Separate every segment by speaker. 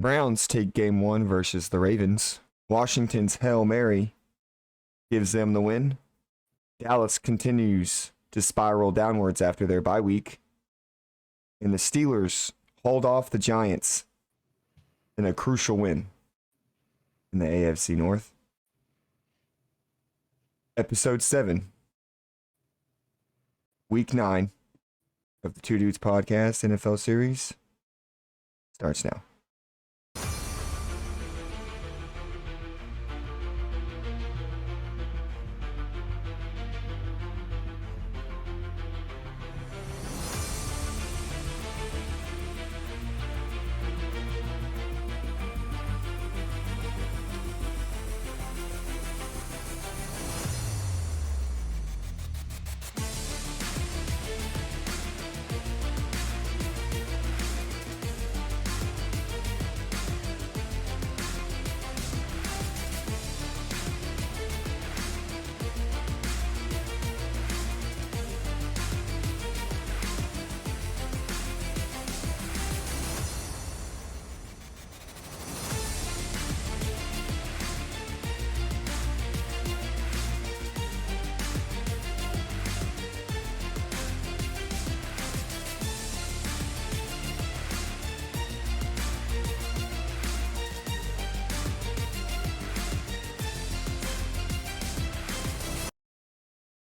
Speaker 1: Browns take game one versus the Ravens. Washington's Hail Mary gives them the win. Dallas continues to spiral downwards after their bye week. And the Steelers hold off the Giants in a crucial win in the AFC North. Episode 7, Week 9 of the Two Dudes Podcast NFL series starts now.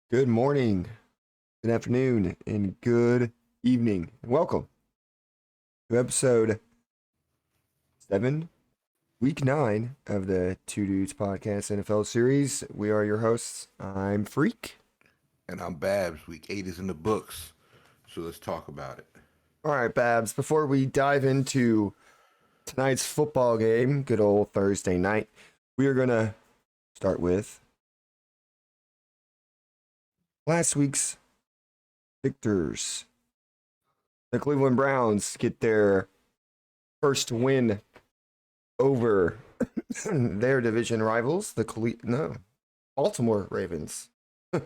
Speaker 1: Good morning, good afternoon, and good evening. And welcome to episode 7, week 9 of the Two Dudes Podcast NFL series. We are your hosts. I'm Freak.
Speaker 2: And I'm Babs. Week 8 is in the books, so let's talk about it.
Speaker 1: All right, Babs, before we dive into tonight's football game, good old Thursday night, we are going to start with last week's victors. The Cleveland Browns get their first win over their division rivals, the Baltimore Ravens.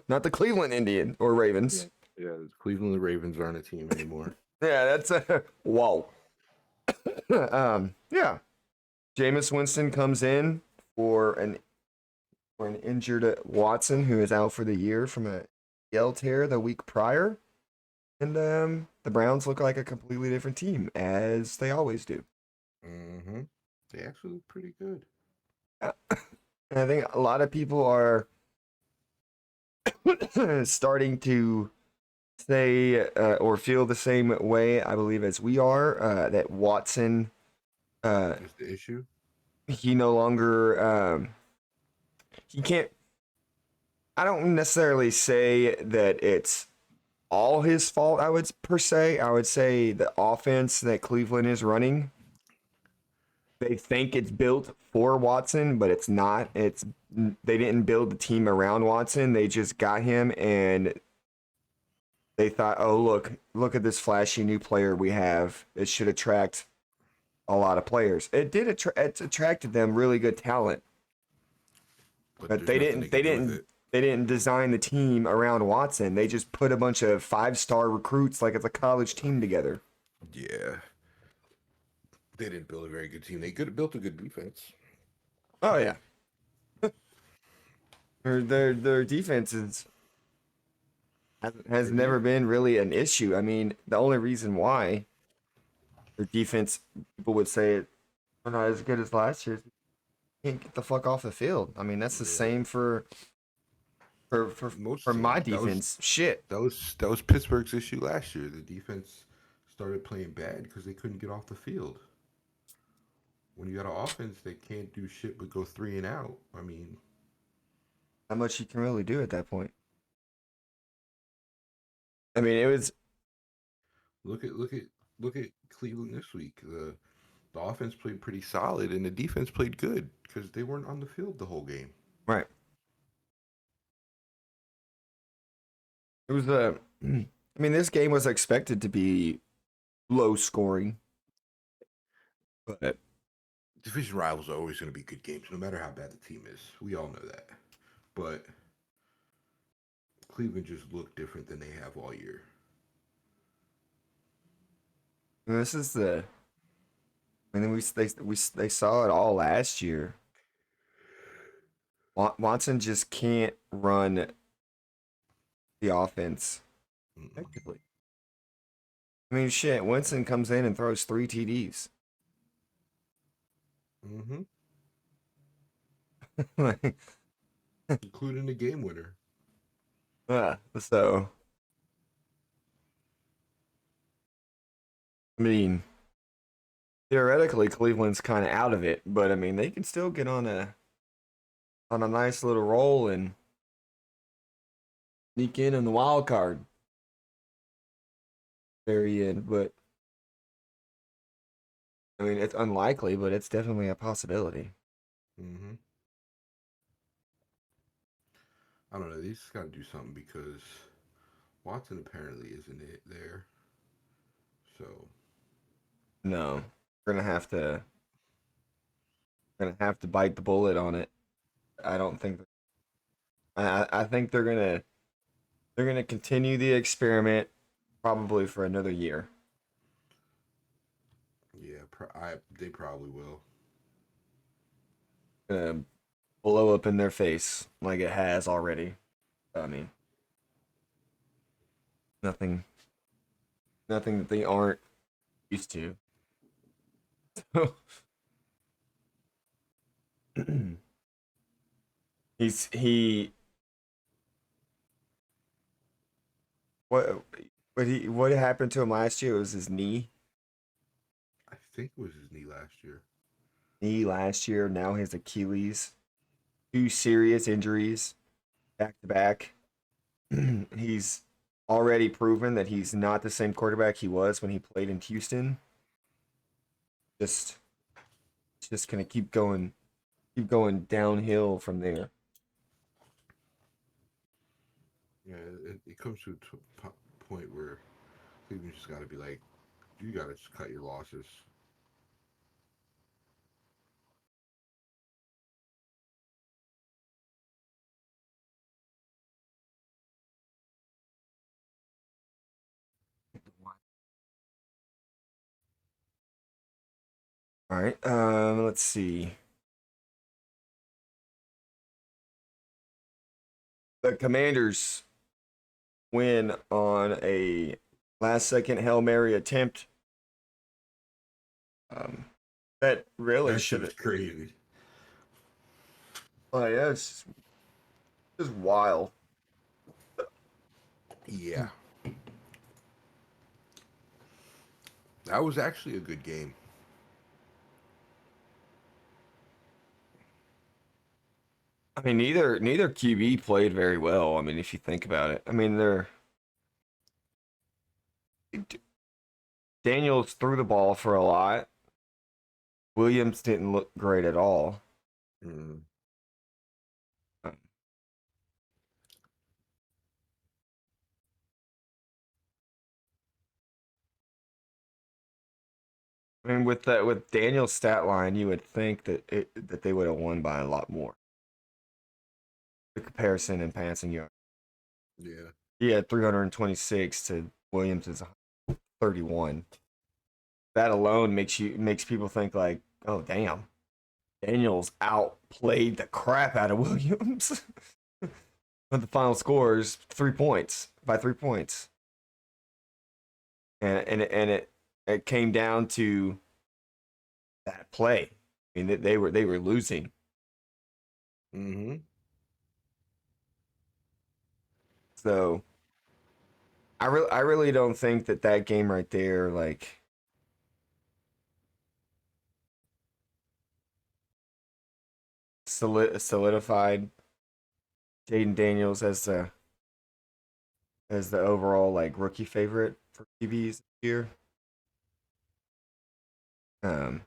Speaker 1: Not the Cleveland Indians or Ravens.
Speaker 2: Yeah, the Cleveland Ravens aren't a team anymore.
Speaker 1: Yeah, that's a whoa. Yeah. Jameis Winston comes in for an injured Watson, who is out for the year from a ACL tear the week prior, and the Browns look like a completely different team, as they always do.
Speaker 2: Mm-hmm. They actually look pretty good.
Speaker 1: And I think a lot of people are starting to say or feel the same way, I believe, as we are, that Watson
Speaker 2: is the issue.
Speaker 1: He no longer he can't. I don't necessarily say that it's all his fault. I would say the offense that Cleveland is running, they think it's built for Watson, but it's not. They didn't build the team around Watson. They just got him, and they thought, oh, look at this flashy new player we have. It should attract a lot of players. It did. It's attracted them really good talent, but they didn't design the team around Watson. They just put a bunch of 5-star recruits like it's a college team together.
Speaker 2: Yeah. They didn't build a very good team. They could have built a good defense.
Speaker 1: Oh, yeah. Their defense has never been really an issue. I mean, the only reason why their defense, people would say it, are not as good as last year, can't get the fuck off the field. I mean, that's the same for my defense.
Speaker 2: That was Pittsburgh's issue last year. The defense started playing bad because they couldn't get off the field. When you got an offense that can't do shit but go 3 and out, I mean,
Speaker 1: how much you can really do at that point? I mean, it was.
Speaker 2: Look at Cleveland this week. The offense played pretty solid and the defense played good because they weren't on the field the whole game.
Speaker 1: Right. It was I mean, this game was expected to be low scoring, but
Speaker 2: division rivals are always going to be good games, no matter how bad the team is. We all know that. But Cleveland just looked different than they have all year.
Speaker 1: this is the I mean, they saw it all last year. Watson just can't run the offense effectively. I mean, shit. Winston comes in and throws 3 TDs.
Speaker 2: Mm-hmm.
Speaker 1: Like,
Speaker 2: Including the game winner.
Speaker 1: so I mean, theoretically, Cleveland's kind of out of it, but I mean, they can still get on a nice little roll and sneak in the wild card very end. But I mean, it's unlikely, but it's definitely a possibility.
Speaker 2: Mm-hmm. I don't know. They just got to do something because Watson apparently isn't it there. So
Speaker 1: No, we're gonna have to bite the bullet on it. I don't think. I think they're gonna continue the experiment probably for another year.
Speaker 2: yeah, they probably will.
Speaker 1: Gonna blow up in their face like it has already. I mean, nothing, nothing that they aren't used to. he what what happened to him last year? It was his
Speaker 2: I think it was his knee last year.
Speaker 1: knee last year. Now his Achilles. 2 serious injuries back to back. He's already proven that he's not the same quarterback he was when he played in Houston. Just just gonna keep going downhill from there.
Speaker 2: Yeah, it comes to a point where I think you just got to be like, you got to just cut your losses.
Speaker 1: All right. Let's see. The Commanders win on a last second Hail Mary attempt. Um, that really
Speaker 2: That
Speaker 1: should
Speaker 2: shit's
Speaker 1: have.
Speaker 2: crazy.
Speaker 1: Oh yeah, it's just wild.
Speaker 2: Yeah, that was actually a good game.
Speaker 1: I mean, neither QB played very well. I mean, if you think about it, I mean, Daniels threw the ball for a lot. Williams didn't look great at all.
Speaker 2: Mm.
Speaker 1: Um, I mean, with Daniel's stat line, you would think that they would have won by a lot more. The comparison in passing yards.
Speaker 2: Yeah.
Speaker 1: He had 326 to Williams' 31. That alone makes people think like, oh damn, Daniels outplayed the crap out of Williams. But the final score is 3 points by 3 points, and it came down to that play. I mean, they were losing.
Speaker 2: Mm-hmm.
Speaker 1: So I really don't think that game right there like solidified Jaden Daniels as the overall like rookie favorite for QBs this year. Um,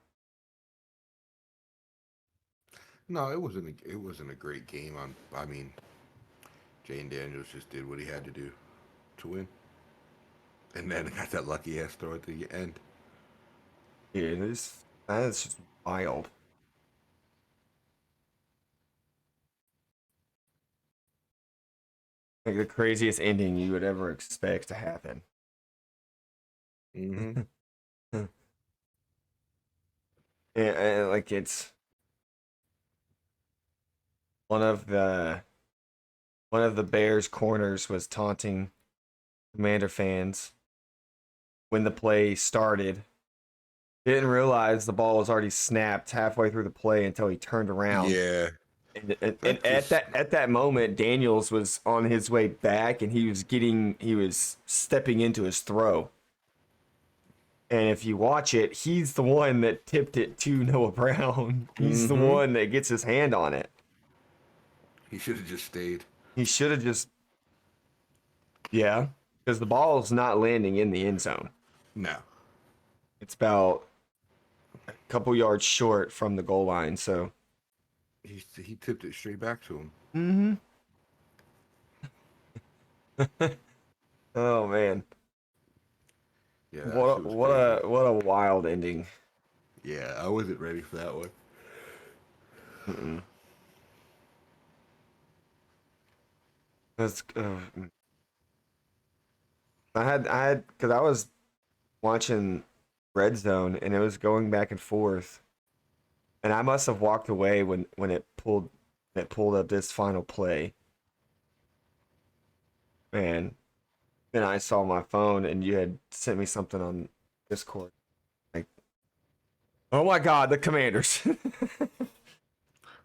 Speaker 2: No, it wasn't a great game. I mean, Jane Daniels just did what he had to do to win, and then got that lucky ass throw at the end.
Speaker 1: yeah, that's just wild. Like the craziest ending you would ever expect to happen.
Speaker 2: Mm-hmm.
Speaker 1: and like it's one of the Bears corners was taunting Commander fans when the play started. Didn't realize the ball was already snapped halfway through the play until he turned around.
Speaker 2: Yeah,
Speaker 1: And
Speaker 2: that just
Speaker 1: at that moment, Daniels was on his way back, and he was stepping into his throw. And if you watch it, he's the one that tipped it to Noah Brown. He's the
Speaker 2: mm-hmm.
Speaker 1: one that gets his hand on it.
Speaker 2: He should have just stayed.
Speaker 1: He should have just, yeah, because the ball's not landing in the end zone.
Speaker 2: No.
Speaker 1: It's about a couple yards short from the goal line. So,
Speaker 2: He tipped it straight back to him.
Speaker 1: mm-hmm. Oh man,
Speaker 2: Yeah, that shit was crazy.
Speaker 1: what a wild ending.
Speaker 2: Yeah, I wasn't ready for that one.
Speaker 1: Mm-mm. That's I had because I was watching Red Zone and it was going back and forth, and I must have walked away when it pulled up this final play. Man, then I saw my phone and you had sent me something on Discord. Like, oh my God, the Commanders!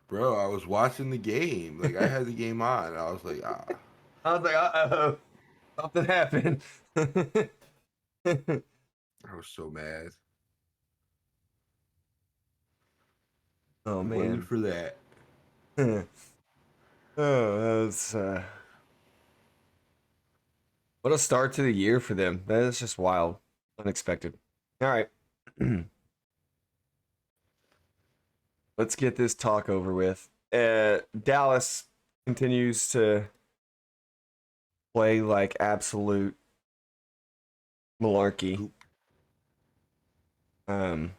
Speaker 2: Bro, I was watching the game. Like, I had the game on. And I was like, ah.
Speaker 1: I was like, uh-oh, something happened.
Speaker 2: I was so mad.
Speaker 1: Oh
Speaker 2: It wasn't
Speaker 1: man.
Speaker 2: for that.
Speaker 1: Oh, that's what a start to the year for them. That is just wild, unexpected. All right, let's get this talk over with. Dallas continues to play like absolute malarkey.
Speaker 2: Poop.
Speaker 1: Um,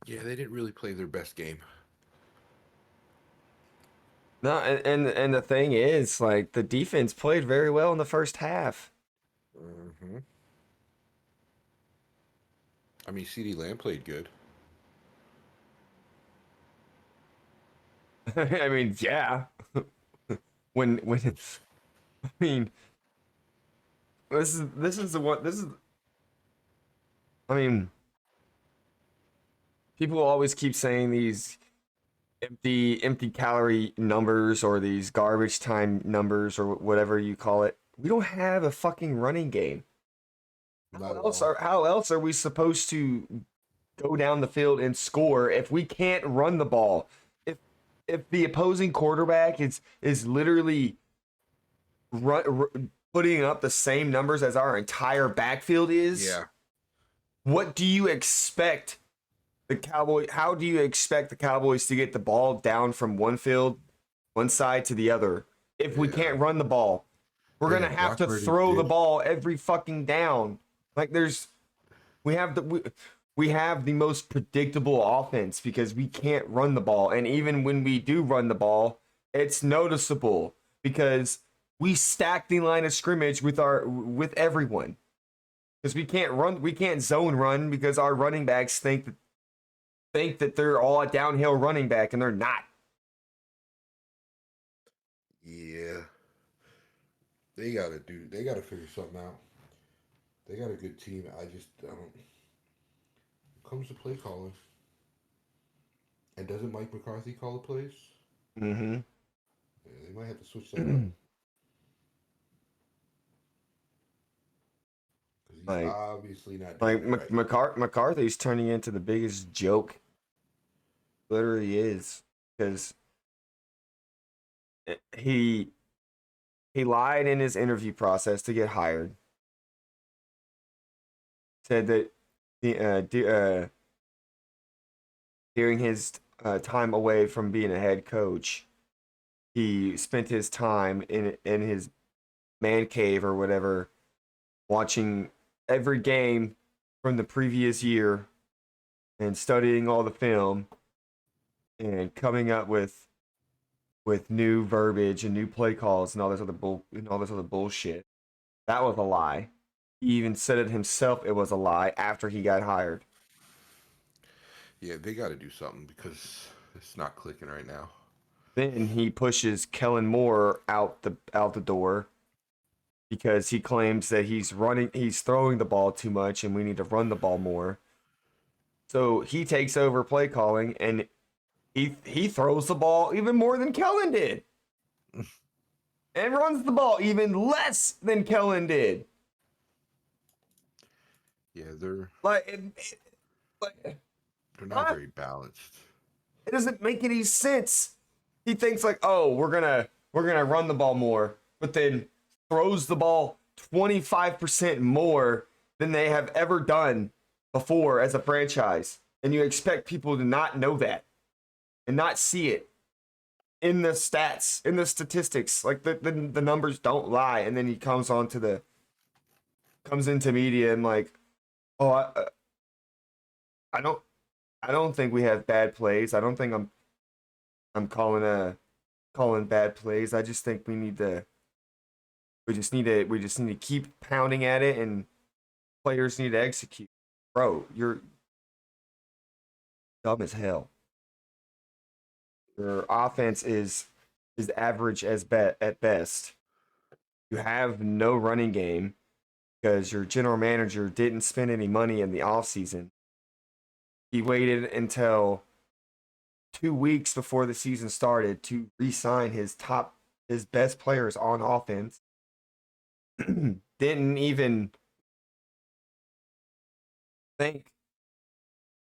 Speaker 2: Yeah, they didn't really play their best game.
Speaker 1: no, and the thing is, like the defense played very well in the first half.
Speaker 2: Mm-hmm. I mean, CD Lamb played good.
Speaker 1: I mean, yeah. When I mean, this is the one. This is I mean, people always keep saying these empty calorie numbers or these garbage time numbers or whatever you call it. We don't have a fucking running game.
Speaker 2: Not at all.
Speaker 1: How else are we supposed to go down the field and score if we can't run the ball? If the opposing quarterback is literally putting up the same numbers as our entire backfield is,
Speaker 2: Yeah.
Speaker 1: what do you expect how do you expect the Cowboys to get the ball down from one side to the other if we
Speaker 2: Yeah.
Speaker 1: can't run the ball? We're
Speaker 2: Yeah,
Speaker 1: gonna have
Speaker 2: Brock
Speaker 1: to
Speaker 2: Purdy
Speaker 1: throw the
Speaker 2: did.
Speaker 1: ball every fucking down. Like we have we have the most predictable offense because we can't run the ball, and even when we do run the ball, it's noticeable because we stack the line of scrimmage with everyone. Because we can't zone run because our running backs think that they're all a downhill running back and they're not.
Speaker 2: Yeah. They gotta figure something out. They got a good team. I just don't. Comes to play calling. And doesn't Mike McCarthy call the plays?
Speaker 1: Mm-hmm.
Speaker 2: Yeah, they might have to switch that up. Because he's
Speaker 1: like
Speaker 2: obviously not doing it right.
Speaker 1: McCarthy's turning into the biggest joke. Literally is because he lied in his interview process to get hired. Said that during his time away from being a head coach, he spent his time in his man cave or whatever, watching every game from the previous year and studying all the film and coming up with new verbiage and new play calls and all this other bullshit. That was a lie. He even said it himself. It was a lie after he got hired.
Speaker 2: Yeah, they got to do something because it's not clicking right now.
Speaker 1: Then he pushes Kellen Moore out the door because he claims that he's throwing the ball too much and we need to run the ball more. So he takes over play calling and he throws the ball even more than Kellen did. And runs the ball even less than Kellen did.
Speaker 2: Yeah, they're
Speaker 1: Like
Speaker 2: they're not very balanced.
Speaker 1: it doesn't make any sense. He thinks like, oh, we're gonna run the ball more, but then throws the ball 25% more than they have ever done before as a franchise. And you expect people to not know that and not see it in the stats, in the statistics. Like the numbers don't lie. And then he comes into media and like, oh, I don't think we have bad plays. I don't think I'm calling bad plays. I just think we just need to keep pounding at it and players need to execute. Bro, you're dumb as hell. Your offense is average at best. You have no running game because your general manager didn't spend any money in the offseason. He waited until 2 weeks before the season started to re-sign his best players on offense. Didn't even think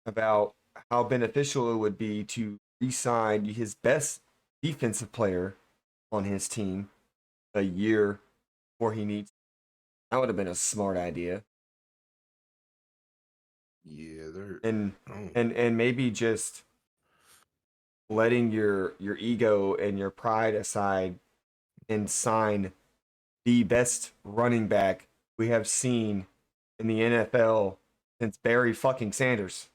Speaker 1: about how beneficial it would be to re-sign his best defensive player on his team a year before he needs. That would have been a smart idea.
Speaker 2: Yeah, they're
Speaker 1: And
Speaker 2: oh,
Speaker 1: and maybe just letting your ego and your pride aside and sign the best running back we have seen in the NFL since Barry fucking Sanders.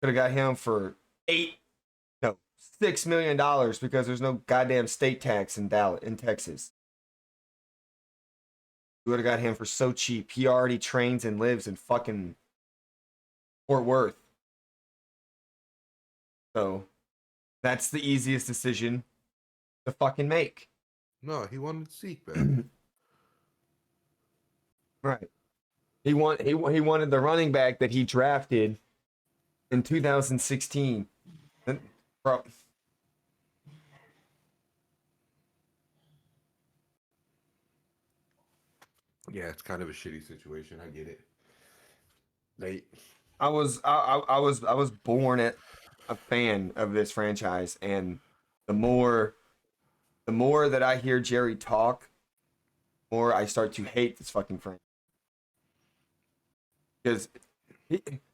Speaker 1: Could have got him for $6 million because there's no goddamn state tax in Texas. We would have got him for so cheap. He already trains and lives in fucking Fort Worth. So that's the easiest decision to fucking make.
Speaker 2: no, he wanted Zeke back.
Speaker 1: Right. He wanted the running back that he drafted in 2016. Bro,
Speaker 2: Yeah, it's kind of a shitty situation. I get it. They
Speaker 1: I was born a fan of this franchise, and the more that I hear Jerry talk, the more I start to hate this fucking franchise because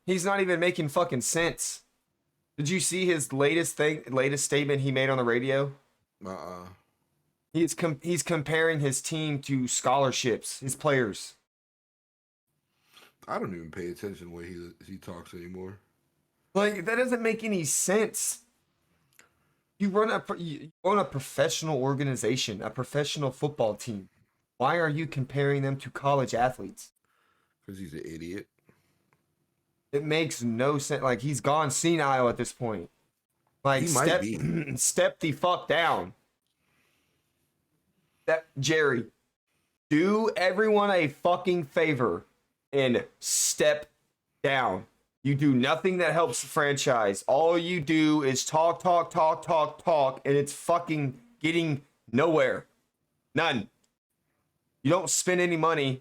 Speaker 1: he's not even making fucking sense. Did you see his latest statement he made on the radio?
Speaker 2: uh
Speaker 1: He's comparing his team to scholarships, his players.
Speaker 2: I don't even pay attention the way he talks anymore.
Speaker 1: Like that doesn't make any sense. You own a professional organization, a professional football team. Why are you comparing them to college athletes?
Speaker 2: Because he's an idiot.
Speaker 1: It makes no sense. Like he's gone senile at this point. Like
Speaker 2: He might be.
Speaker 1: step the fuck down. That Jerry, do everyone a fucking favor and step down. You do nothing that helps the franchise. All you do is talk, and it's fucking getting nowhere. None. You don't spend any money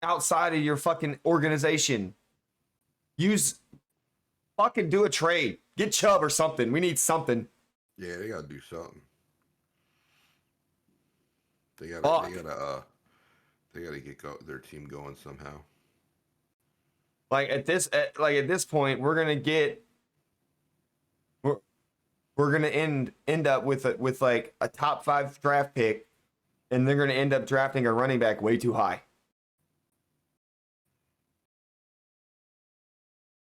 Speaker 1: outside of your fucking organization. Fucking do a trade. Get Chubb or something. We need something.
Speaker 2: Yeah, they gotta do something. They gotta
Speaker 1: Fuck.
Speaker 2: get their team going somehow.
Speaker 1: Like at this point, we're gonna end up with like a top 5 draft pick, and they're gonna end up drafting a running back way too high.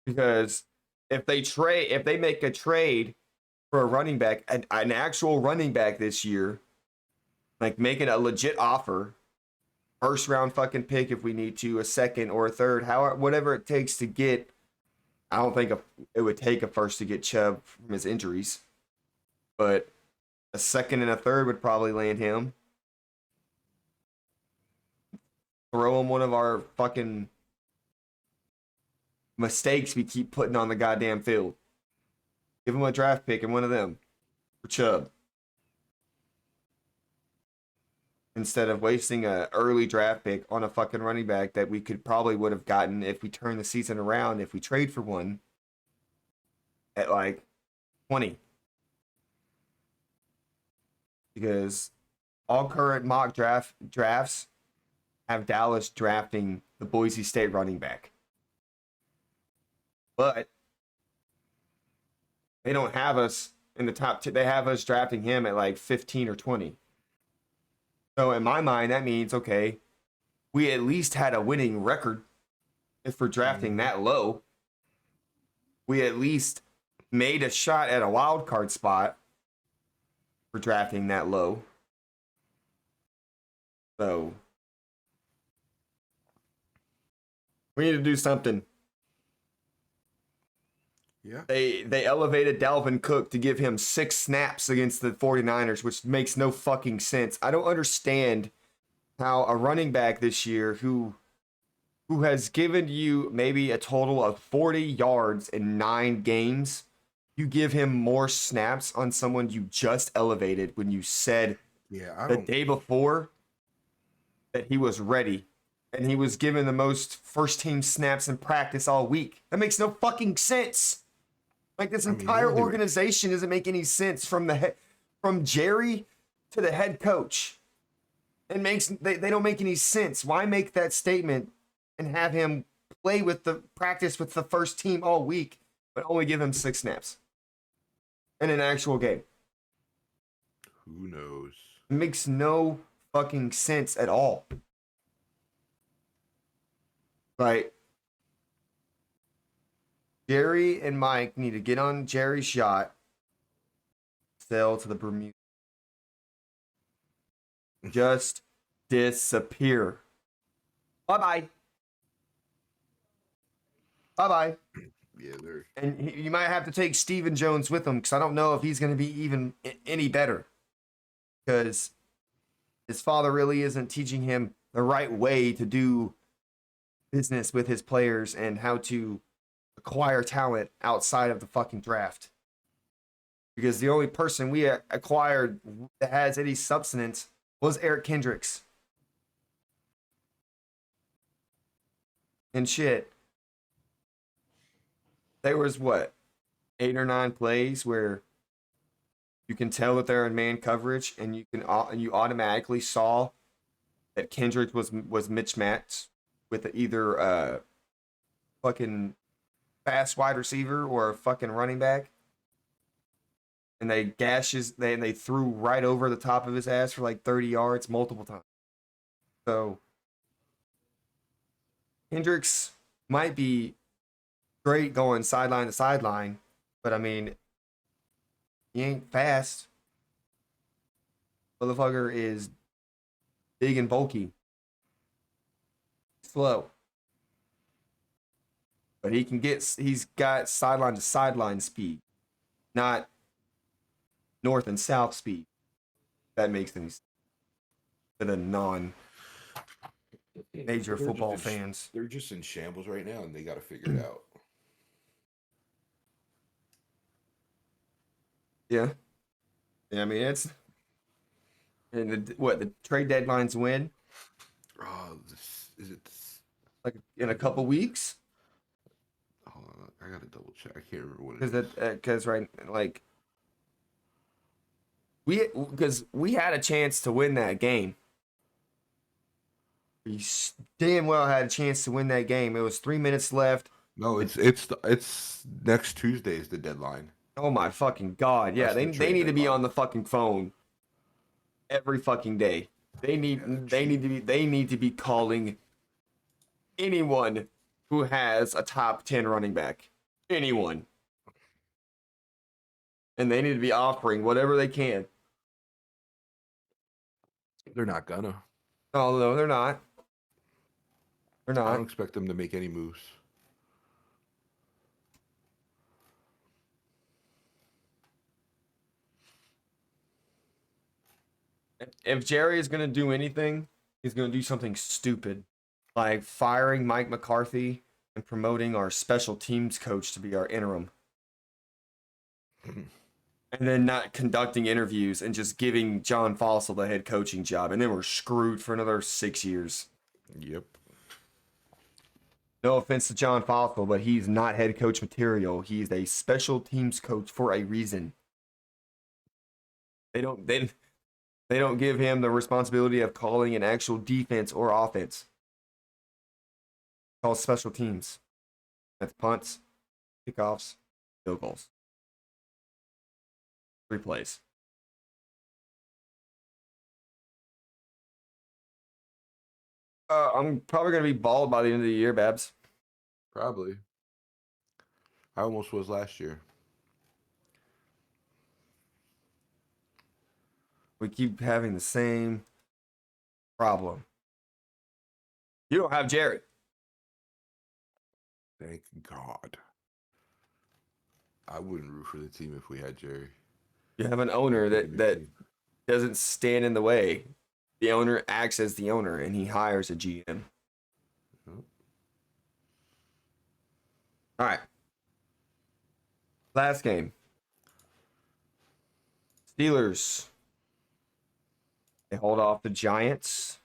Speaker 1: Because if they make a trade for a running back, an actual running back this year, like making a legit offer, first round fucking pick if we need to, a second or a third, however, whatever it takes to get. I don't think it would take a first to get Chubb from his injuries, but a second and a third would probably land him. Throw him one of our fucking mistakes we keep putting on the goddamn field. Give him a draft pick and one of them for Chubb. Instead of wasting an early draft pick on a fucking running back that we would have gotten if we turn the season around, if we trade for one at like 20. Because all current mock drafts have Dallas drafting the Boise State running back. But they don't have us in the top 2. They have us drafting him at like 15 or 20. So in my mind, that means, okay, we at least had a winning record if we're drafting that low. We at least made a shot at a wild card spot for drafting that low. So we need to do something.
Speaker 2: Yeah.
Speaker 1: They elevated Dalvin Cook to give him 6 snaps against the 49ers, which makes no fucking sense. I don't understand how a running back this year who has given you maybe a total of 40 yards in 9 games, you give him more snaps on someone you just elevated when you said the day before that he was ready and he was given the most first team snaps in practice all week. That makes no fucking sense. Like this entire organization doesn't make any sense from Jerry to the head coach. They don't make any sense. Why make that statement and have him practice with the first team all week, but only give him 6 snaps in an actual game?
Speaker 2: Who knows?
Speaker 1: It makes no fucking sense at all. Like, Jerry and Mike need to get on Jerry's yacht, sail to the Bermuda. Just disappear. Bye-bye. Bye-bye.
Speaker 2: Yeah,
Speaker 1: and you might have to take Stephen Jones with him because I don't know if he's going to be even any better. Because his father really isn't teaching him the right way to do business with his players and how to acquire talent outside of the fucking draft. Because the only person we acquired that has any substance was Eric Kendricks. And shit. There was 8 or 9 plays where you can tell that they're in man coverage, and you automatically saw that Kendricks was mismatched with either a fucking fast wide receiver or a fucking running back. And they threw right over the top of his ass for like 30 yards multiple times. So Hendricks might be great going sideline to sideline, but I mean, he ain't fast. Motherfucker is big and bulky. Slow. But he's got sideline to sideline speed, not north and south speed. That makes any sense to the non-major football fans.
Speaker 2: They're just in shambles right now, and they got to figure it out.
Speaker 1: Yeah. I mean, it's... And the trade deadline's when?
Speaker 2: Is it...
Speaker 1: Like in a couple weeks?
Speaker 2: Hold on, I got to double check. I can't remember what
Speaker 1: it is. Because right, like... Because we had a chance to win that game. We damn well had a chance to win that game. It was 3 minutes left.
Speaker 2: No, it's next Tuesday is the deadline.
Speaker 1: Oh my fucking god! Yeah, they need to be on the fucking phone every fucking day. They need to be calling anyone who has a top 10 running back. anyone. And they need to be offering whatever they can.
Speaker 2: They're not gonna.
Speaker 1: Oh, no, they're not. They're
Speaker 2: I
Speaker 1: not.
Speaker 2: don't expect them to make any moves.
Speaker 1: If Jerry is going to do anything, he's going to do something stupid, like firing Mike McCarthy and promoting our special teams coach to be our interim. And then not conducting interviews and just giving John Fossil the head coaching job. And then we're screwed for another 6 years.
Speaker 2: Yep.
Speaker 1: No offense to John Fossil, but he's not head coach material. He's a special teams coach for a reason. They don't give him the responsibility of calling an actual defense or offense. Call special teams. That's punts, kickoffs, field goals. 3 plays. I'm probably going to be bald by the end of the year, Babs.
Speaker 2: Probably. I almost was last year.
Speaker 1: We keep having the same problem. You don't have Jared.
Speaker 2: Thank God. I wouldn't root for the team if we had Jerry.
Speaker 1: You have an owner that doesn't stand in the way. The owner acts as the owner, and he hires a GM.
Speaker 2: Nope.
Speaker 1: All right. Last game. Steelers. They hold off the Giants.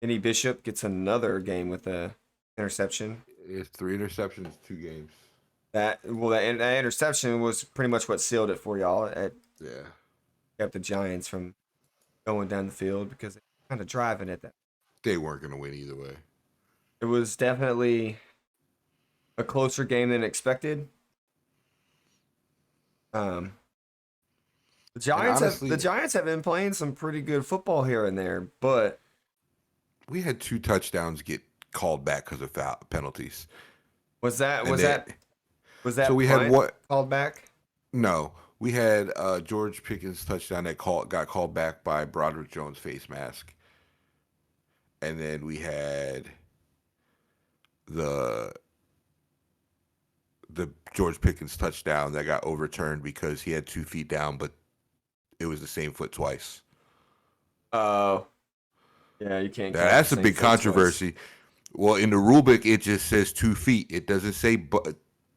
Speaker 1: Kenny Bishop gets another game with a interception.
Speaker 2: It's 3 interceptions, 2 games.
Speaker 1: That interception was pretty much what sealed it for y'all. It
Speaker 2: Yeah.
Speaker 1: kept the Giants from going down the field because they're kind of driving at that.
Speaker 2: They weren't going to win either way.
Speaker 1: It was definitely a closer game than expected. The Giants have been playing some pretty good football here and there, but
Speaker 2: we had 2 touchdowns get called back because of penalties.
Speaker 1: Was that
Speaker 2: so we had what
Speaker 1: called back?
Speaker 2: No, we had George Pickens' touchdown that got called back by Broderick Jones' face mask, and then we had the George Pickens touchdown that got overturned because he had 2 feet down, but it was the same foot twice.
Speaker 1: Oh, yeah, you can't.
Speaker 2: That's a big controversy. Twice. Well, in the rule book, it just says 2 feet. It doesn't say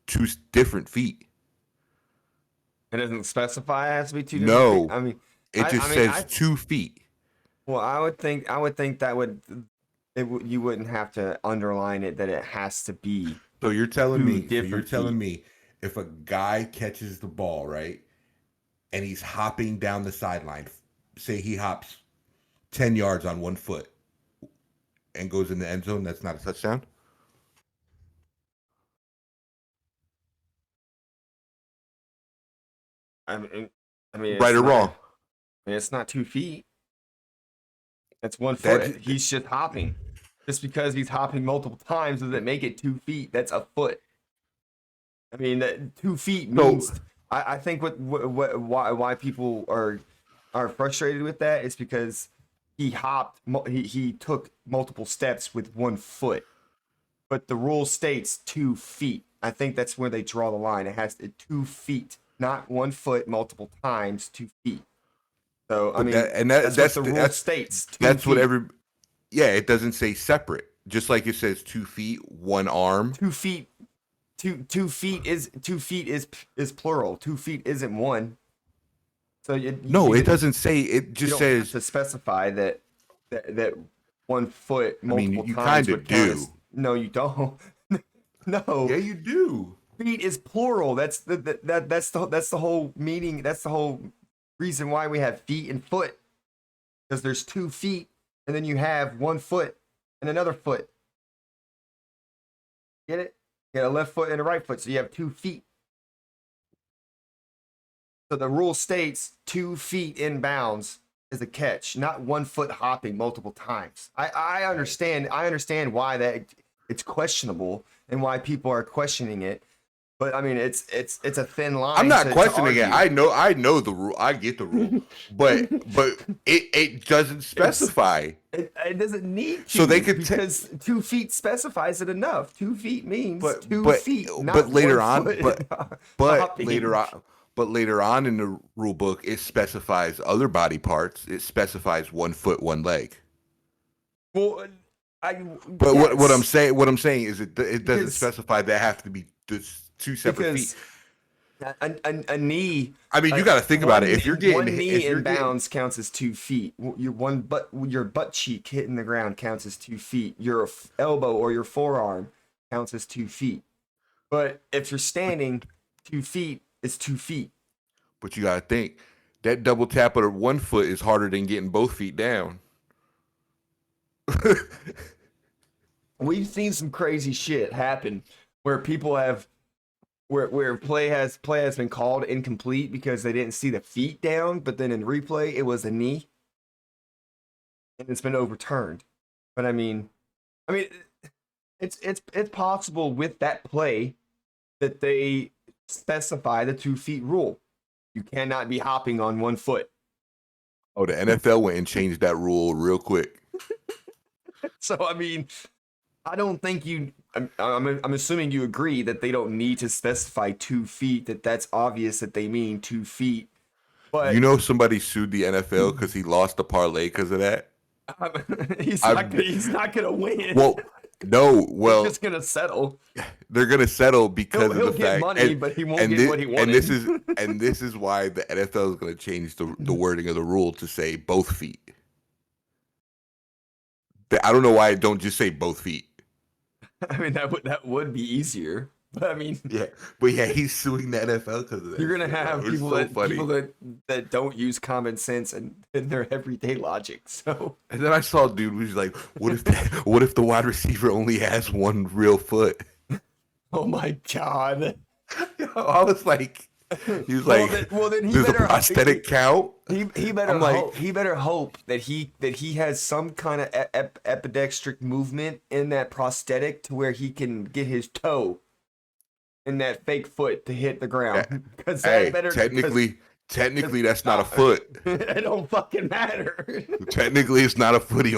Speaker 2: 2 different feet.
Speaker 1: It doesn't specify it has to be 2 different feet?
Speaker 2: No, I mean, it just says 2 feet.
Speaker 1: Well, I would think that you wouldn't have to underline it that it has to be.
Speaker 2: So you're telling me if a guy catches the ball, right, and he's hopping down the sideline, say he hops 10 yards on 1 foot and goes in the end zone, that's not a touchdown?
Speaker 1: I mean,
Speaker 2: right or wrong?
Speaker 1: I mean, it's not 2 feet. It's 1 foot. He's just hopping. Just because he's hopping multiple times doesn't make it 2 feet. That's a foot. I mean, that 2 feet means. No. I think why people are frustrated with that is because he hopped. He took multiple steps with 1 foot, but the rule states 2 feet. I think that's where they draw the line. It has 2 feet, not 1 foot multiple times 2 feet. So I mean, that's what the rule states.
Speaker 2: That's what Yeah, it doesn't say separate. Just like it says 2 feet, 1 arm.
Speaker 1: 2 feet. 2 feet is plural. 2 feet isn't 1. So
Speaker 2: it doesn't say. It just says
Speaker 1: to specify that 1 foot multiple
Speaker 2: you
Speaker 1: times.
Speaker 2: You kind of do.
Speaker 1: No, you don't. No.
Speaker 2: Yeah, you do.
Speaker 1: Feet is plural. That's the whole meaning. That's the whole reason why we have feet and foot. Because there's 2 feet, and then you have 1 foot and another foot. Get it? You got a left foot and a right foot, so you have 2 feet. So the rule states 2 feet in bounds is a catch, not 1 foot hopping multiple times. I understand. I understand why that it's questionable and why people are questioning it. But I mean, it's a thin line.
Speaker 2: I'm not
Speaker 1: to
Speaker 2: questioning it.
Speaker 1: argue.
Speaker 2: I know the rule. I get the rule, but it doesn't specify.
Speaker 1: It doesn't need to
Speaker 2: So they could
Speaker 1: because 2 feet specifies it enough. 2 feet means
Speaker 2: but
Speaker 1: 2
Speaker 2: but
Speaker 1: feet,
Speaker 2: but
Speaker 1: not
Speaker 2: later
Speaker 1: 1
Speaker 2: on,
Speaker 1: foot.
Speaker 2: but
Speaker 1: hopping.
Speaker 2: later on in the rule book, it specifies other body parts. It specifies 1 foot, 1 leg.
Speaker 1: Well,
Speaker 2: But
Speaker 1: yes,
Speaker 2: what I'm saying is it doesn't
Speaker 1: because
Speaker 2: specify that have to be just 2 separate feet.
Speaker 1: because a knee.
Speaker 2: I mean, you got to think about it. If you're getting
Speaker 1: one knee
Speaker 2: if you're
Speaker 1: in
Speaker 2: getting
Speaker 1: bounds counts as 2 feet. Your butt cheek hitting the ground counts as 2 feet. Your elbow or your forearm counts as 2 feet. But if you're standing, 2 feet is 2 feet.
Speaker 2: but you got to think that double tap of 1 foot is harder than getting both feet down.
Speaker 1: We've seen some crazy shit happen where people have where play has been called incomplete because they didn't see the feet down, but then in replay it was a knee, and it's been overturned. But I mean, it's possible with that play that they specify the 2 feet rule. You cannot be hopping on 1 foot.
Speaker 2: Oh, the NFL went and changed that rule real quick.
Speaker 1: So I mean, I don't think I'm assuming you agree that they don't need to specify 2 feet. That's obvious that they mean 2 feet. But
Speaker 2: You know, somebody sued the NFL because he lost the parlay because of that.
Speaker 1: he's not gonna win.
Speaker 2: Well, no,
Speaker 1: He's
Speaker 2: well,
Speaker 1: just gonna settle.
Speaker 2: they're gonna settle because
Speaker 1: He'll
Speaker 2: of the
Speaker 1: get
Speaker 2: fact,
Speaker 1: money, but he won't get what he wanted.
Speaker 2: and this is why the NFL is gonna change the wording of the rule to say both feet. I don't know why it don't just say both feet.
Speaker 1: I mean, that would be easier. But I mean,
Speaker 2: Yeah, but yeah, he's suing the NFL because of that.
Speaker 1: you're gonna
Speaker 2: shit,
Speaker 1: have
Speaker 2: bro. It's
Speaker 1: people
Speaker 2: so
Speaker 1: that
Speaker 2: funny.
Speaker 1: that don't use common sense and their everyday logic. So
Speaker 2: And then I saw a dude who's like, "What if the wide receiver only has 1 real foot?"
Speaker 1: oh my god.
Speaker 2: I was like, he was
Speaker 1: Well,
Speaker 2: like,
Speaker 1: then he
Speaker 2: "Does a
Speaker 1: better
Speaker 2: prosthetic count?"
Speaker 1: he better
Speaker 2: I'm like-
Speaker 1: hope that he has some kind of epidextric movement in that prosthetic to where he can get his toe in that fake foot to hit the ground. Because
Speaker 2: Hey,
Speaker 1: that better
Speaker 2: technically, that's not a foot.
Speaker 1: it don't fucking matter.
Speaker 2: Technically, it's not a foot. He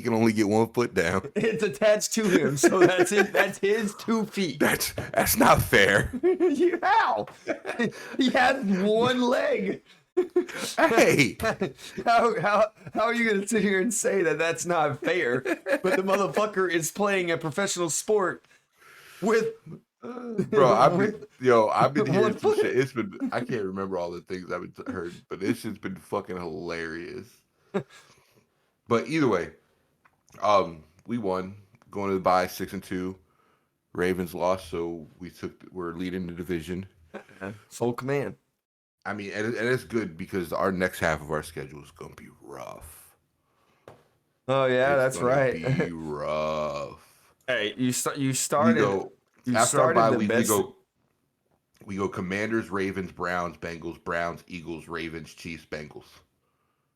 Speaker 2: can only get 1 foot down.
Speaker 1: It's attached to him, so that's it. That's his 2 feet.
Speaker 2: That's not fair.
Speaker 1: How? He has 1 leg.
Speaker 2: Hey,
Speaker 1: How are you gonna sit here and say that that's not fair? But the motherfucker is playing a professional sport with.
Speaker 2: bro, I've been hearing
Speaker 1: 1
Speaker 2: some
Speaker 1: foot.
Speaker 2: shit. It's been I can't remember all the things I've been heard, but this shit's been fucking hilarious. But either way, we won, going to the bye 6-2. Ravens lost, so we're leading the division.
Speaker 1: Full command.
Speaker 2: I mean, and it's good because our next half of our schedule is gonna be rough.
Speaker 1: Oh yeah,
Speaker 2: It's
Speaker 1: that's
Speaker 2: gonna
Speaker 1: right.
Speaker 2: Be rough.
Speaker 1: Hey, you
Speaker 2: We
Speaker 1: started.
Speaker 2: go
Speaker 1: You
Speaker 2: after our
Speaker 1: started
Speaker 2: bye
Speaker 1: the
Speaker 2: week.
Speaker 1: best.
Speaker 2: We go Commanders, Ravens, Browns, Bengals, Browns, Eagles, Ravens, Chiefs, Bengals.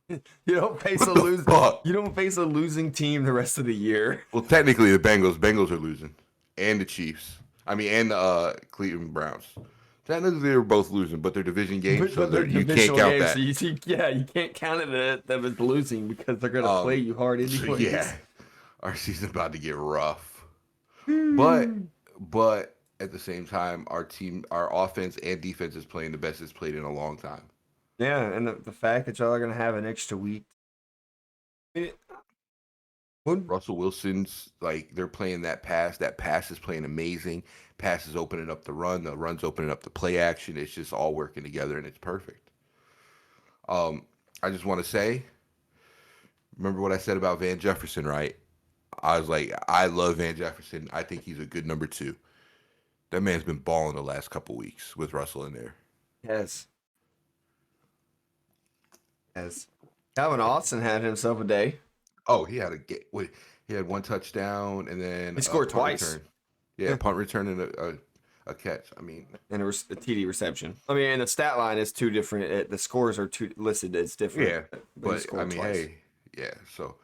Speaker 1: You don't face
Speaker 2: What
Speaker 1: a
Speaker 2: the
Speaker 1: losing.
Speaker 2: fuck?
Speaker 1: You don't face a losing team the rest of the year.
Speaker 2: Well, technically, the Bengals are losing, and the Chiefs. I mean, and the Cleveland Browns. Technically, they're both losing, but they're division games, so
Speaker 1: they're
Speaker 2: you can't
Speaker 1: divisional
Speaker 2: count
Speaker 1: games,
Speaker 2: that.
Speaker 1: so you can't count it them as losing because they're gonna play you hard
Speaker 2: So
Speaker 1: anyways.
Speaker 2: yeah, our season's about to get rough.
Speaker 1: Hmm.
Speaker 2: But at the same time, our offense and defense is playing the best it's played in a long time.
Speaker 1: Yeah, and the fact that y'all are gonna have an extra week.
Speaker 2: Russell Wilson's like they're playing that pass. That pass is playing amazing. Pass is opening up the run. The run's opening up the play action. It's just all working together and it's perfect. I just want to say, remember what I said about Van Jefferson, right? I was like, I love Van Jefferson. I think he's a good number 2. That man's been balling the last couple weeks with Russell in there.
Speaker 1: Yes. Calvin Austin had himself a day.
Speaker 2: Oh, he had he had 1 touchdown and then
Speaker 1: He scored
Speaker 2: a punt
Speaker 1: twice.
Speaker 2: return. Yeah, punt return and a catch. I mean,
Speaker 1: And a TD reception. I mean, and the stat line is 2 different. The scores are listed as different.
Speaker 2: yeah,
Speaker 1: he
Speaker 2: but I
Speaker 1: scored
Speaker 2: mean,
Speaker 1: twice.
Speaker 2: hey, yeah. So,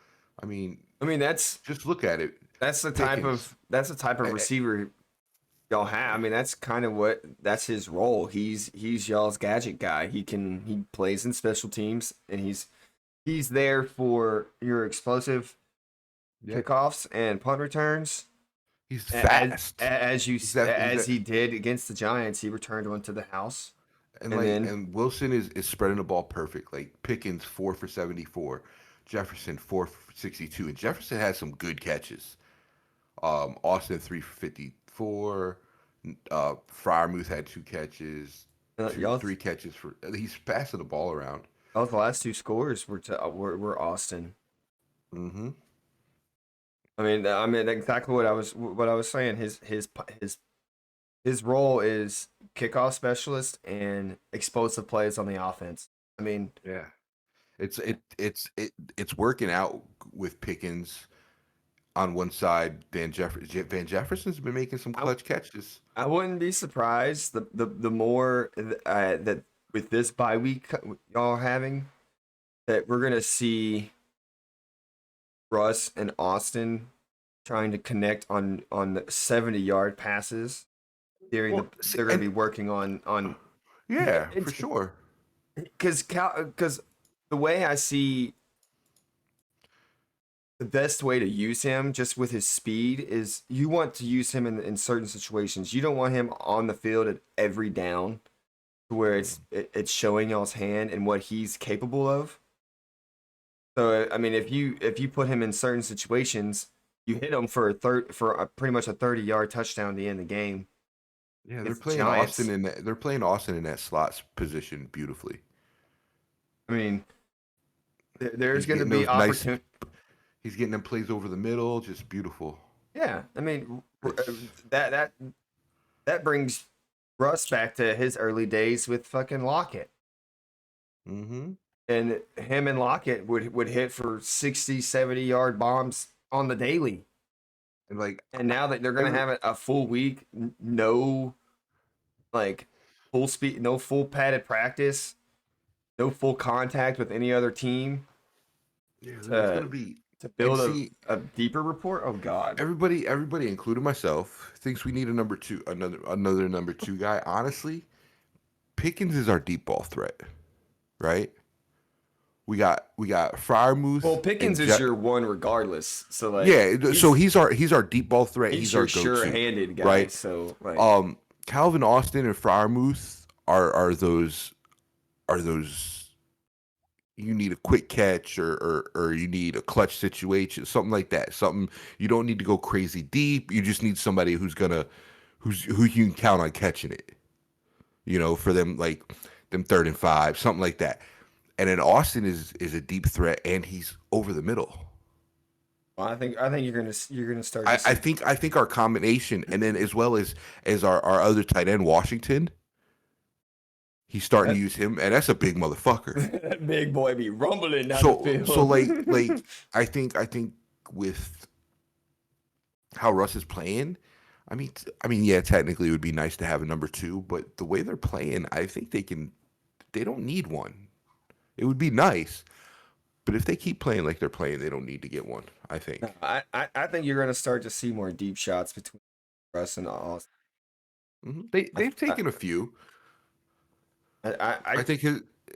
Speaker 2: I mean,
Speaker 1: that's
Speaker 2: just look at it.
Speaker 1: That's the type
Speaker 2: Pickens.
Speaker 1: of receiver y'all have. I mean, that's his role. He's y'all's gadget guy. He plays in special teams, and he's there for your explosive
Speaker 2: Yep.
Speaker 1: kickoffs and punt returns.
Speaker 2: He's
Speaker 1: As
Speaker 2: fast. He's
Speaker 1: as
Speaker 2: that,
Speaker 1: he did against the Giants, he returned one to the house, and then
Speaker 2: and Wilson is spreading the ball perfect. Like Pickens 4 for 74, Jefferson 4 for 62, and Jefferson has some good catches. Austin 3 for 54. Fryermuth had 2 catches,
Speaker 1: y'all,
Speaker 2: 3 catches for. He's passing the ball around.
Speaker 1: the last two scores were Austin.
Speaker 2: Mm-hmm.
Speaker 1: I mean exactly what I was saying. His role is kickoff specialist and explosive plays on the offense. I mean,
Speaker 2: Yeah, it's working out with Pickens on one side. Van Jefferson's been making some
Speaker 1: I
Speaker 2: clutch catches.
Speaker 1: I wouldn't be surprised the more that with this bye week y'all having that we're gonna see Russ and Austin trying to connect on the 70-yard passes during
Speaker 2: Well, see,
Speaker 1: they're gonna
Speaker 2: and
Speaker 1: be working on
Speaker 2: yeah, for
Speaker 1: it's
Speaker 2: sure.
Speaker 1: because the way I see the best way to use him just with his speed is you want to use him in certain situations. You don't want him on the field at every down to where
Speaker 2: Mm.
Speaker 1: it's showing y'all's hand and what he's capable of. So I mean, if you put him in certain situations, you hit him for pretty much a 30-yard touchdown to end the game
Speaker 2: Yeah,
Speaker 1: against the Giants.
Speaker 2: They're playing Austin in that slot position beautifully.
Speaker 1: I mean, there's
Speaker 2: He's
Speaker 1: going to
Speaker 2: getting
Speaker 1: be
Speaker 2: those nice.
Speaker 1: opportunity.
Speaker 2: He's getting them plays over the middle, just beautiful.
Speaker 1: Yeah, I mean
Speaker 2: It's
Speaker 1: that that that brings Russ back to his early days with fucking Lockett.
Speaker 2: mm-hmm.
Speaker 1: And him and Lockett would hit for 60, 70-yard bombs on the daily.
Speaker 2: And like
Speaker 1: And now that they're going to
Speaker 2: every
Speaker 1: have a full week, no like full speed, no full padded practice, no full contact with any other team
Speaker 2: yeah, there's
Speaker 1: to
Speaker 2: gonna be and
Speaker 1: build
Speaker 2: see
Speaker 1: a deeper rapport. Oh God.
Speaker 2: everybody, including myself, thinks we need a number two, another number two guy. Honestly, Pickens is our deep ball threat, right? We got
Speaker 1: Well,
Speaker 2: Fryermuth and
Speaker 1: Pickens is your one regardless. So like
Speaker 2: yeah. So he's our deep ball threat.
Speaker 1: he's
Speaker 2: He's
Speaker 1: your
Speaker 2: our go-to,
Speaker 1: sure-handed guy.
Speaker 2: right?
Speaker 1: So like
Speaker 2: Calvin Austin and Fryermuth are those you need a quick catch or you need a clutch situation, something like that. Something you don't need to go crazy deep. You just need somebody who you can count on catching it. For them like them 3rd and 5, something like that. And then Austin is a deep threat and he's over the middle.
Speaker 1: well, I think you're gonna start to
Speaker 2: I
Speaker 1: see
Speaker 2: think I think our combination and then as well as our other tight end Washington, he's starting to
Speaker 1: that,
Speaker 2: use him and that's a big motherfucker.
Speaker 1: that big boy be rumbling down the
Speaker 2: So
Speaker 1: field.
Speaker 2: like I think with how Russ is playing, I mean, yeah, technically it would be nice to have a number two, but the way they're playing, I think they don't need one. It would be nice, but if they keep playing like they're playing, they don't need to get one. I
Speaker 1: No,
Speaker 2: think.
Speaker 1: I think you're gonna start to see more deep shots between Russ and Austin.
Speaker 2: They've
Speaker 1: I
Speaker 2: taken a few. I
Speaker 1: I
Speaker 2: think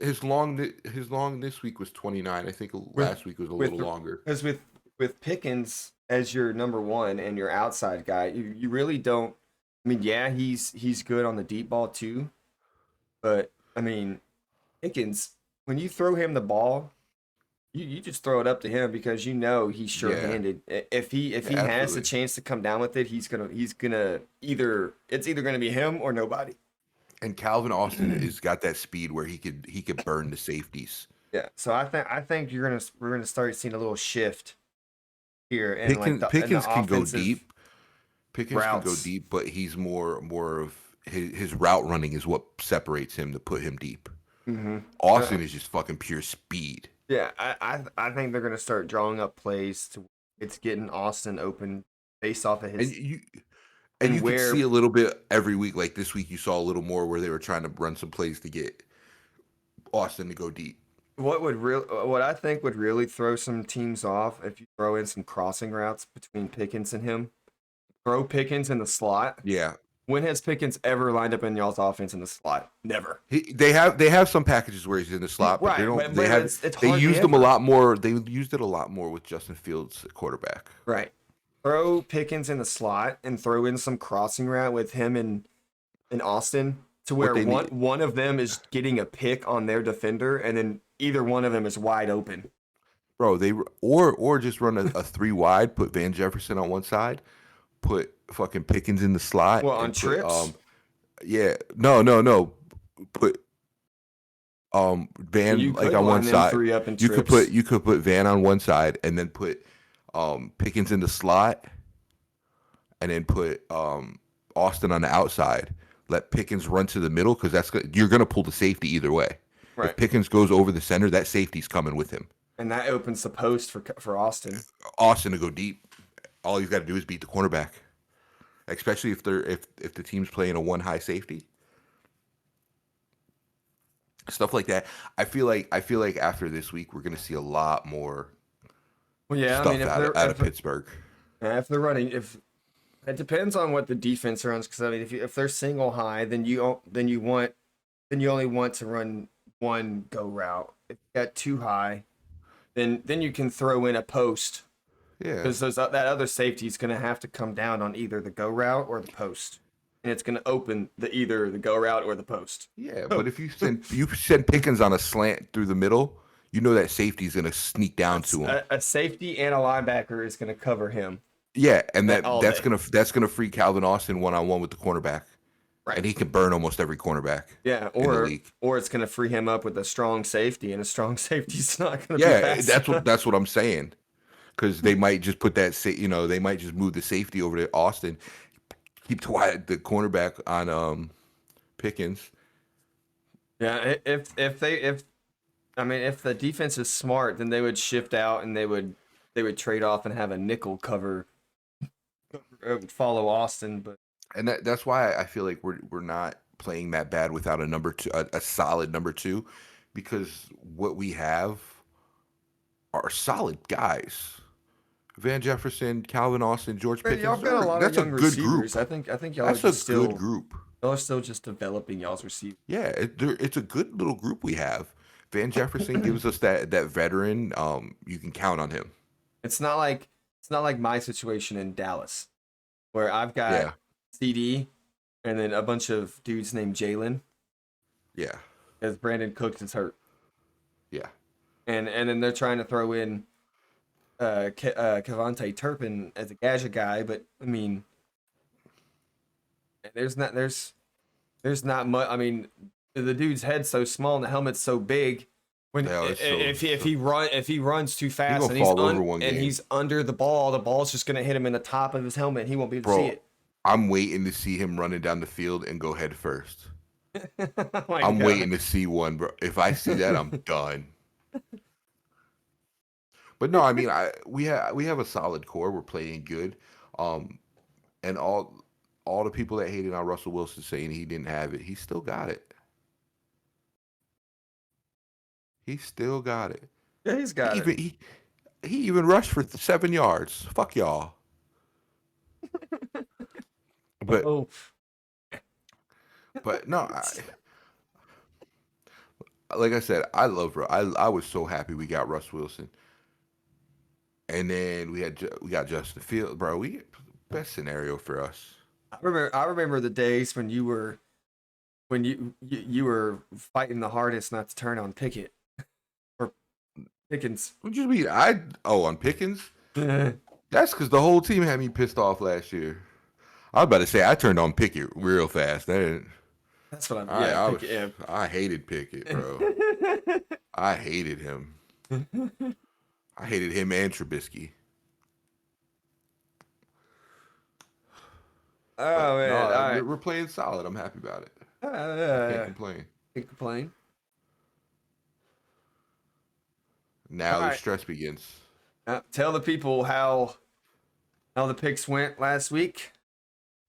Speaker 2: his long this week was 29. I think
Speaker 1: with
Speaker 2: last week was a
Speaker 1: with
Speaker 2: little longer.
Speaker 1: because with Pickens as your number one and your outside guy, you really don't. I mean, yeah, he's good on the deep ball too, but I mean, Pickens when you throw him the ball, you just throw it up to him because you know he's
Speaker 2: Yeah,
Speaker 1: sure-handed. If he has the
Speaker 2: absolutely.
Speaker 1: chance to come down with it, he's gonna either gonna be him or nobody.
Speaker 2: And Calvin Austin is got that speed where he could burn the safeties.
Speaker 1: Yeah, so I think we're gonna start seeing a little shift here in like
Speaker 2: Pickens
Speaker 1: in the
Speaker 2: Pickens can go
Speaker 1: offensive
Speaker 2: deep. Pickens can go
Speaker 1: routes.
Speaker 2: deep, but he's more of his route running is what separates him to put him deep.
Speaker 1: hmm
Speaker 2: Austin is just fucking pure speed.
Speaker 1: yeah, I think they're gonna start drawing up plays to it's getting Austin open based off of
Speaker 2: And
Speaker 1: his
Speaker 2: you
Speaker 1: and
Speaker 2: could see
Speaker 1: where
Speaker 2: a little bit every week. Like this week, you saw a little more where they were trying to run some plays to get Austin to go deep.
Speaker 1: what I think would really throw some teams off if you throw in some crossing routes between Pickens and him. Throw Pickens in the slot.
Speaker 2: Yeah,
Speaker 1: When has Pickens ever lined up in y'all's offense in the slot? Never.
Speaker 2: they have some packages where he's in the slot, but they
Speaker 1: Right,
Speaker 2: don't.
Speaker 1: but it's
Speaker 2: They
Speaker 1: hardly
Speaker 2: used him a
Speaker 1: ever.
Speaker 2: lot more. They used it a lot more with Justin Fields at quarterback.
Speaker 1: Right. Throw Pickens in the slot and throw in some crossing route with him and Austin to
Speaker 2: What
Speaker 1: where
Speaker 2: they need,
Speaker 1: one of them is getting a pick on their defender and then either one of them is wide open.
Speaker 2: bro. Or just run a 3 wide. Put Van Jefferson on one side. Put fucking Pickens in the slot
Speaker 1: Well, on
Speaker 2: and put
Speaker 1: trips,
Speaker 2: yeah, no. Put
Speaker 1: you
Speaker 2: Van like
Speaker 1: could
Speaker 2: on one
Speaker 1: line them
Speaker 2: side.
Speaker 1: three up in
Speaker 2: You could put
Speaker 1: trips.
Speaker 2: you could put Van on one side and then put Pickens in the slot and then put Austin on the outside. Let Pickens run to the middle because you're gonna pull the safety either way. If
Speaker 1: Right.
Speaker 2: Pickens goes over the center, that safety's coming with him.
Speaker 1: And that opens the post for Austin.
Speaker 2: Austin to go deep. All he's got to do is beat the cornerback, especially if the team's playing a one high safety. Stuff like that. I feel like after this week we're gonna see a lot more
Speaker 1: Well, yeah, I mean
Speaker 2: stuff out of Pittsburgh.
Speaker 1: if they're running if it depends on what the defense runs because I mean if they're single high then you only want to run one go route. If you got too high, then you can throw in a post
Speaker 2: Yeah,
Speaker 1: because that other safety is going to have to come down on either the go route or the post, and it's going to open either the go route or the post.
Speaker 2: yeah.
Speaker 1: Oh,
Speaker 2: But if you send Pickens on a slant through the middle, you know that safety's gonna sneak down to him.
Speaker 1: a safety and a linebacker is going to cover him
Speaker 2: Yeah, and
Speaker 1: all
Speaker 2: that's
Speaker 1: day.
Speaker 2: gonna free Calvin Austin 1-on-1 with the cornerback,
Speaker 1: Right.
Speaker 2: and he can burn almost every cornerback
Speaker 1: Yeah,
Speaker 2: in the league.
Speaker 1: or it's going to free him up with a strong safety, and a strong safety's not going to be
Speaker 2: Yeah,
Speaker 1: fast.
Speaker 2: that's what I'm saying. Because they might just put they might just move the safety over to Austin, keep the cornerback on Pickens.
Speaker 1: Yeah, if I mean if the defense is smart, then they would shift out and they would trade off and have a nickel cover follow Austin. But
Speaker 2: And that's why I feel like we're not playing that bad without a number two, a solid number two, because what we have are solid guys. Van Jefferson, Calvin Austin, George
Speaker 1: man, y'all
Speaker 2: Pickens.
Speaker 1: got a lot of
Speaker 2: That's a
Speaker 1: young
Speaker 2: good
Speaker 1: receivers.
Speaker 2: group.
Speaker 1: I think
Speaker 2: That's a good group.
Speaker 1: y'all are still just developing y'all's receivers.
Speaker 2: Yeah, it's a good little group we have. Van Jefferson gives us that veteran. You can count on him.
Speaker 1: It's not like my situation in Dallas where I've got
Speaker 2: Yeah,
Speaker 1: CD and then a bunch of dudes named Jalen
Speaker 2: yeah,
Speaker 1: as Brandon Cooks is hurt,
Speaker 2: yeah.
Speaker 1: and then they're trying to throw in Kevontae Turpin as a gadget guy, but I mean, there's not much. I mean, the dude's head's so small and the helmet's so big. When
Speaker 2: Yeah, it's
Speaker 1: if he runs too
Speaker 2: he
Speaker 1: fast
Speaker 2: gonna
Speaker 1: and he's
Speaker 2: fall over one
Speaker 1: and
Speaker 2: game,
Speaker 1: he's under the ball's just gonna hit him in the top of his helmet. And he won't be able to see
Speaker 2: bro. I'm waiting to see him running down the field and go head first.
Speaker 1: it. Oh my
Speaker 2: I'm
Speaker 1: god!
Speaker 2: waiting to see one, bro. If I see that, I'm done. But no, I mean, we have a solid core. We're playing good, um, and all the people that hated on Russell Wilson saying he didn't have it, he still got it. He still got it.
Speaker 1: Yeah, he's
Speaker 2: He
Speaker 1: got it.
Speaker 2: even he even rushed for 7 yards. Fuck y'all. But
Speaker 1: Oh,
Speaker 2: but no, like I said, I love. I was so happy we got Russ Wilson, and then we got Justin Fields, bro. We best scenario for us.
Speaker 1: I remember the days when you were fighting the hardest not to turn on Pickett or Pickens.
Speaker 2: What you mean? On Pickens?
Speaker 1: That's
Speaker 2: That's because the whole team had me pissed off last year. I was about to say I turned on Pickett real fast.
Speaker 1: what I'm.
Speaker 2: I
Speaker 1: Yeah,
Speaker 2: I was
Speaker 1: Pickett.
Speaker 2: I hated Pickett, bro.
Speaker 1: Yeah.
Speaker 2: I hated him. I hated him and Trubisky.
Speaker 1: Oh
Speaker 2: But
Speaker 1: man! All
Speaker 2: no,
Speaker 1: right.
Speaker 2: we're playing solid. I'm happy about it. I can't
Speaker 1: Yeah.
Speaker 2: complain.
Speaker 1: Can't complain. All
Speaker 2: Now the
Speaker 1: right.
Speaker 2: stress begins.
Speaker 1: Tell the people how the picks went last week.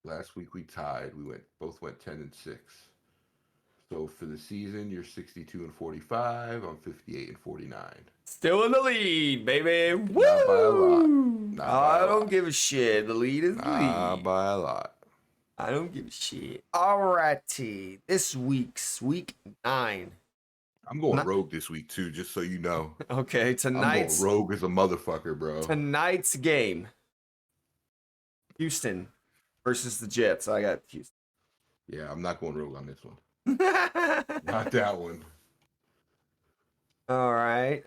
Speaker 2: Last week we tied. We both went 10-6. So for the season, you're 62-45. I'm 58-49.
Speaker 1: Still in the lead, baby.
Speaker 2: Not by a lot.
Speaker 1: Woo!
Speaker 2: Not by
Speaker 1: I
Speaker 2: a
Speaker 1: don't
Speaker 2: lot.
Speaker 1: give a shit. The lead is the
Speaker 2: Not
Speaker 1: lead.
Speaker 2: by a lot.
Speaker 1: I don't give a shit. Alrighty. This week's week 9.
Speaker 2: I'm going
Speaker 1: Not,
Speaker 2: rogue this week too, just so you know.
Speaker 1: okay,
Speaker 2: I'm going rogue as a motherfucker, bro.
Speaker 1: tonight's game. Houston versus the Jets. I got Houston.
Speaker 2: Yeah, I'm not going rogue on this one. Not that one.
Speaker 1: All right.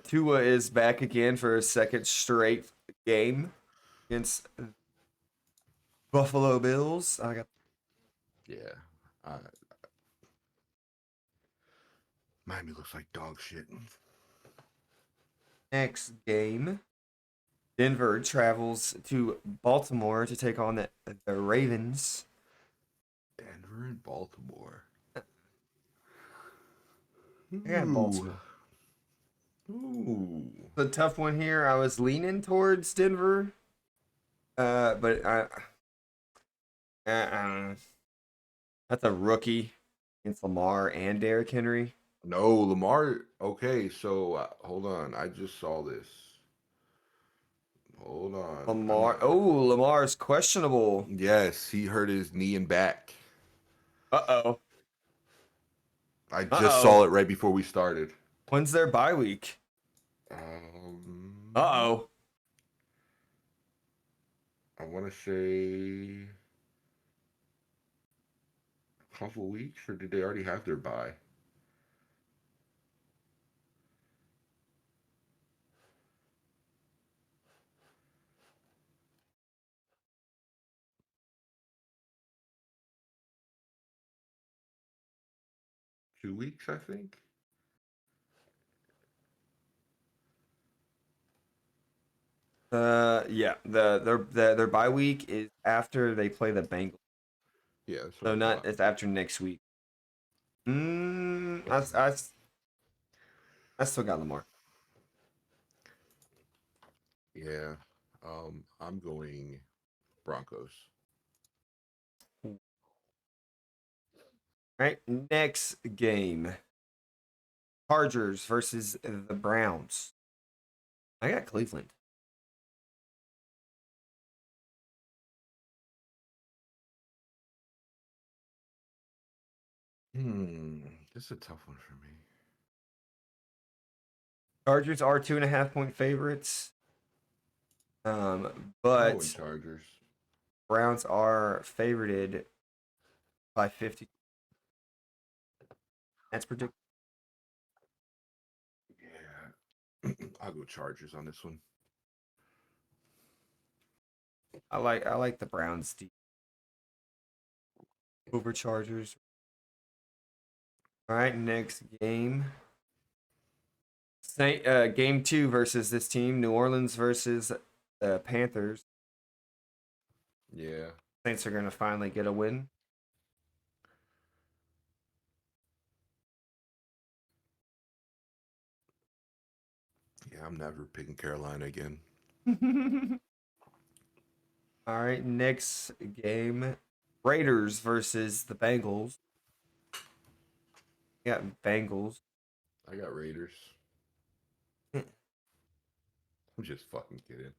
Speaker 1: Tua is back again for a second straight game against Buffalo Bills. I got.
Speaker 2: Yeah. Miami looks like dog shit.
Speaker 1: Next game. Denver travels to Baltimore to take on the Ravens.
Speaker 2: Denver and Baltimore.
Speaker 1: I got Baltimore.
Speaker 2: Ooh.
Speaker 1: It's a tough one here. I was leaning towards Denver, but that's a rookie against Lamar and Derrick Henry.
Speaker 2: No, Lamar. Okay, so hold on. I just saw this. Hold on.
Speaker 1: Lamar's questionable.
Speaker 2: Yes, he hurt his knee and back.
Speaker 1: Uh-oh.
Speaker 2: I just saw it right before we started.
Speaker 1: When's their bye week? Uh-oh.
Speaker 2: I want to say a couple weeks, or did they already have their bye? Two weeks, I think.
Speaker 1: Yeah. Their bye week is after they play the Bengals.
Speaker 2: Yeah, that's what
Speaker 1: So
Speaker 2: I
Speaker 1: not
Speaker 2: thought.
Speaker 1: it's after next week. I still got Lamar.
Speaker 2: Yeah. I'm going Broncos.
Speaker 1: All right, next game. Chargers versus the Browns. I got Cleveland.
Speaker 2: This is a tough one for me.
Speaker 1: Chargers are 2.5-point favorites.
Speaker 2: I'm
Speaker 1: But
Speaker 2: going Chargers.
Speaker 1: Browns are favorited by 50. That's predicted.
Speaker 2: Yeah. I'll go Chargers on this one.
Speaker 1: I like the Browns over Chargers. All right, next game. Game 2 versus this team. New Orleans versus the Panthers.
Speaker 2: Yeah.
Speaker 1: Saints are going to finally get a win.
Speaker 2: Yeah, I'm never picking Carolina again.
Speaker 1: All right, next game. Raiders versus the Bengals. We got Bengals.
Speaker 2: I got Raiders. I'm just fucking kidding.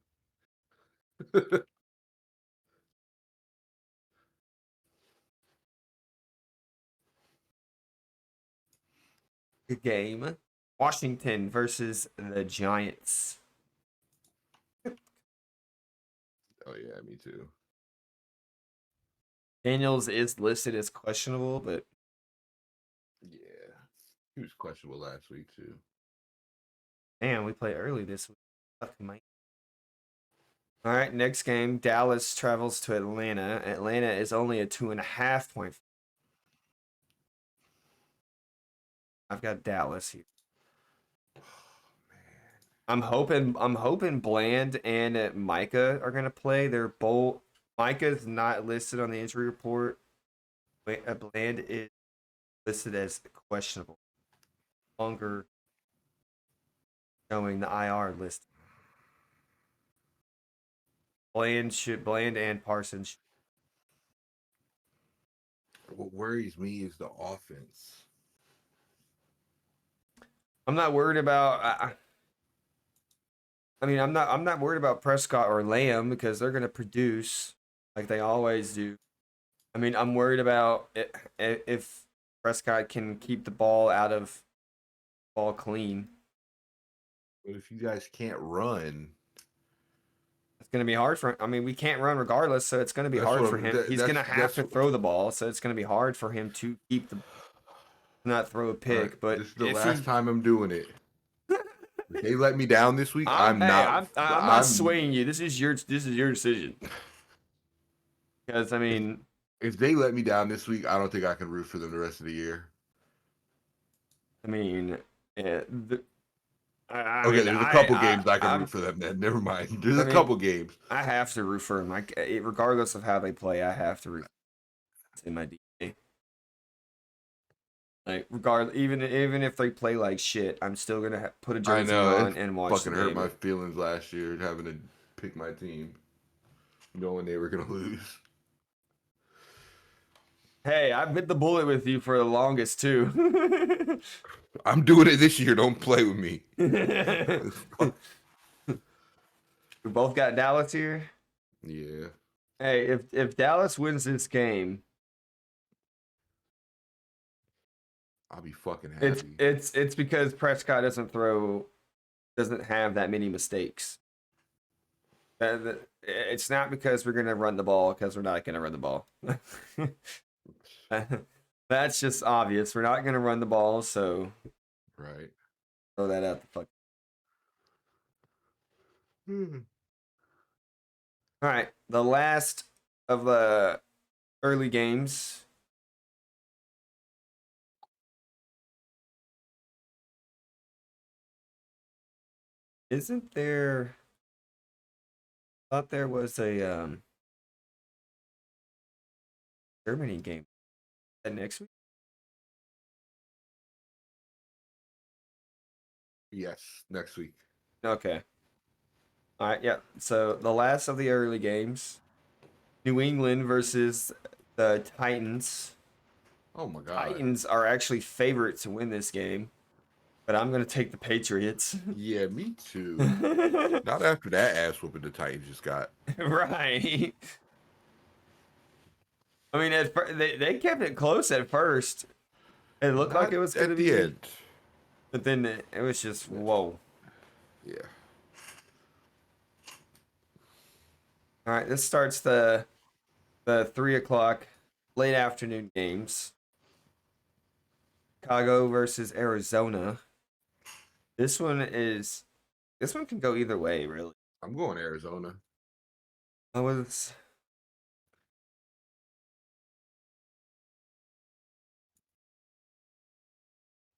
Speaker 1: Good game. Washington versus the Giants.
Speaker 2: Oh yeah, me too.
Speaker 1: Daniels is listed as questionable, but
Speaker 2: Yeah. He was questionable last week too.
Speaker 1: man, we play early this week. Fuck, Mike. All right, next game. Dallas travels to Atlanta. Atlanta is only a 2.5-point. I've got Dallas here. I'm hoping Bland and Micah are gonna play. They're both. Micah's not listed on the injury report. Bland is listed as questionable. Longer showing the IR list. Bland and Parsons.
Speaker 2: What worries me is the offense.
Speaker 1: I'm not worried about. I mean, I'm not worried about Prescott or Lamb because they're gonna produce like they always do. I mean, I'm worried about if Prescott can keep the ball out of ball clean.
Speaker 2: But if you guys can't run,
Speaker 1: It's gonna be hard for him. I mean, we can't run regardless, so it's gonna be
Speaker 2: that's
Speaker 1: hard
Speaker 2: what
Speaker 1: for
Speaker 2: I'm.
Speaker 1: him. He's gonna have
Speaker 2: That's
Speaker 1: to throw the ball, so it's gonna be hard for him to keep the not throw a
Speaker 2: all right.
Speaker 1: pick. But
Speaker 2: This is the
Speaker 1: if
Speaker 2: last
Speaker 1: he,
Speaker 2: time I'm doing it. If they let me down this week, I'm
Speaker 1: hey,
Speaker 2: not.
Speaker 1: I'm not
Speaker 2: I'm.
Speaker 1: swaying you. This is your decision. Because I
Speaker 2: If,
Speaker 1: mean,
Speaker 2: if they let me down this week, I don't think I can root for them the rest of the year.
Speaker 1: I mean, eh, the, I
Speaker 2: Okay,
Speaker 1: mean,
Speaker 2: there's a couple games I can root
Speaker 1: I'm,
Speaker 2: for them. Then never mind. There's
Speaker 1: I
Speaker 2: a
Speaker 1: mean,
Speaker 2: couple games.
Speaker 1: I have to root for him. Like, regardless of how they play, I have to root. It's in my DNA. Like, even if they play like shit, I'm still gonna put a
Speaker 2: I
Speaker 1: jersey
Speaker 2: know
Speaker 1: on
Speaker 2: it
Speaker 1: and watch the
Speaker 2: fucking hurt
Speaker 1: game.
Speaker 2: my feelings last year having to pick my team, knowing they were gonna lose.
Speaker 1: Hey, I bit the bullet with you for the longest too.
Speaker 2: I'm doing it this year. Don't play with me.
Speaker 1: We both got Dallas here.
Speaker 2: Yeah,
Speaker 1: Hey, if Dallas wins this game,
Speaker 2: I'll be fucking happy.
Speaker 1: it's because Prescott doesn't have that many mistakes. It's not because we're gonna run the ball because we're not gonna run the ball. That's just obvious. We're not gonna run the ball, so
Speaker 2: Right.
Speaker 1: throw that out the fuck. All right, the last of the early games. Isn't there? Thought there was a Germany game. Is that next week?
Speaker 2: Yes, next week.
Speaker 1: Okay. All right. Yeah. So the last of the early games, New England versus the Titans.
Speaker 2: Oh my god.
Speaker 1: Titans are actually favorites to win this game, but I'm gonna take the Patriots.
Speaker 2: Yeah, me too. Not after that ass whooping the Titans just got.
Speaker 1: Right. I mean, they kept it close at first. It looked like
Speaker 2: Not
Speaker 1: it was gonna
Speaker 2: at the
Speaker 1: be,
Speaker 2: end.
Speaker 1: but then it was just whoa.
Speaker 2: Yeah.
Speaker 1: All right, this starts the 3 o'clock late afternoon games. Chicago versus Arizona. This one can go either way, really.
Speaker 2: I'm going Arizona.
Speaker 1: I was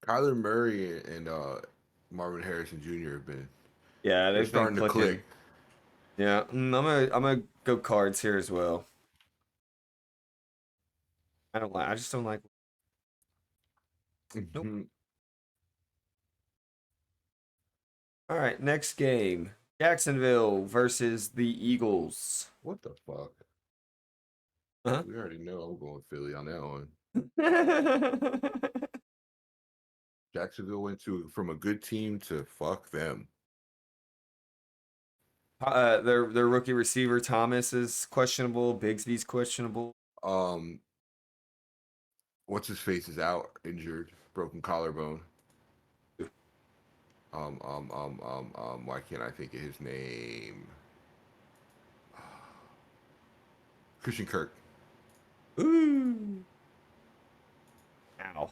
Speaker 2: Kyler Murray and Marvin Harrison Jr. have been.
Speaker 1: yeah,
Speaker 2: They're
Speaker 1: they've been
Speaker 2: starting to
Speaker 1: clicking.
Speaker 2: click.
Speaker 1: Yeah, I'm gonna go Cards here as well. I just don't like. Nope.
Speaker 2: Mhm.
Speaker 1: All right, next game. Jacksonville versus the Eagles.
Speaker 2: What the fuck?
Speaker 1: Huh?
Speaker 2: We already know I'm going Philly on that one. Jacksonville went from a good team to fuck them.
Speaker 1: Their rookie receiver Thomas is questionable. Bigsby's questionable.
Speaker 2: Um, what's his face is out, injured, broken collarbone. Why can't I think of his name? Christian Kirk.
Speaker 1: Ooh. Ow.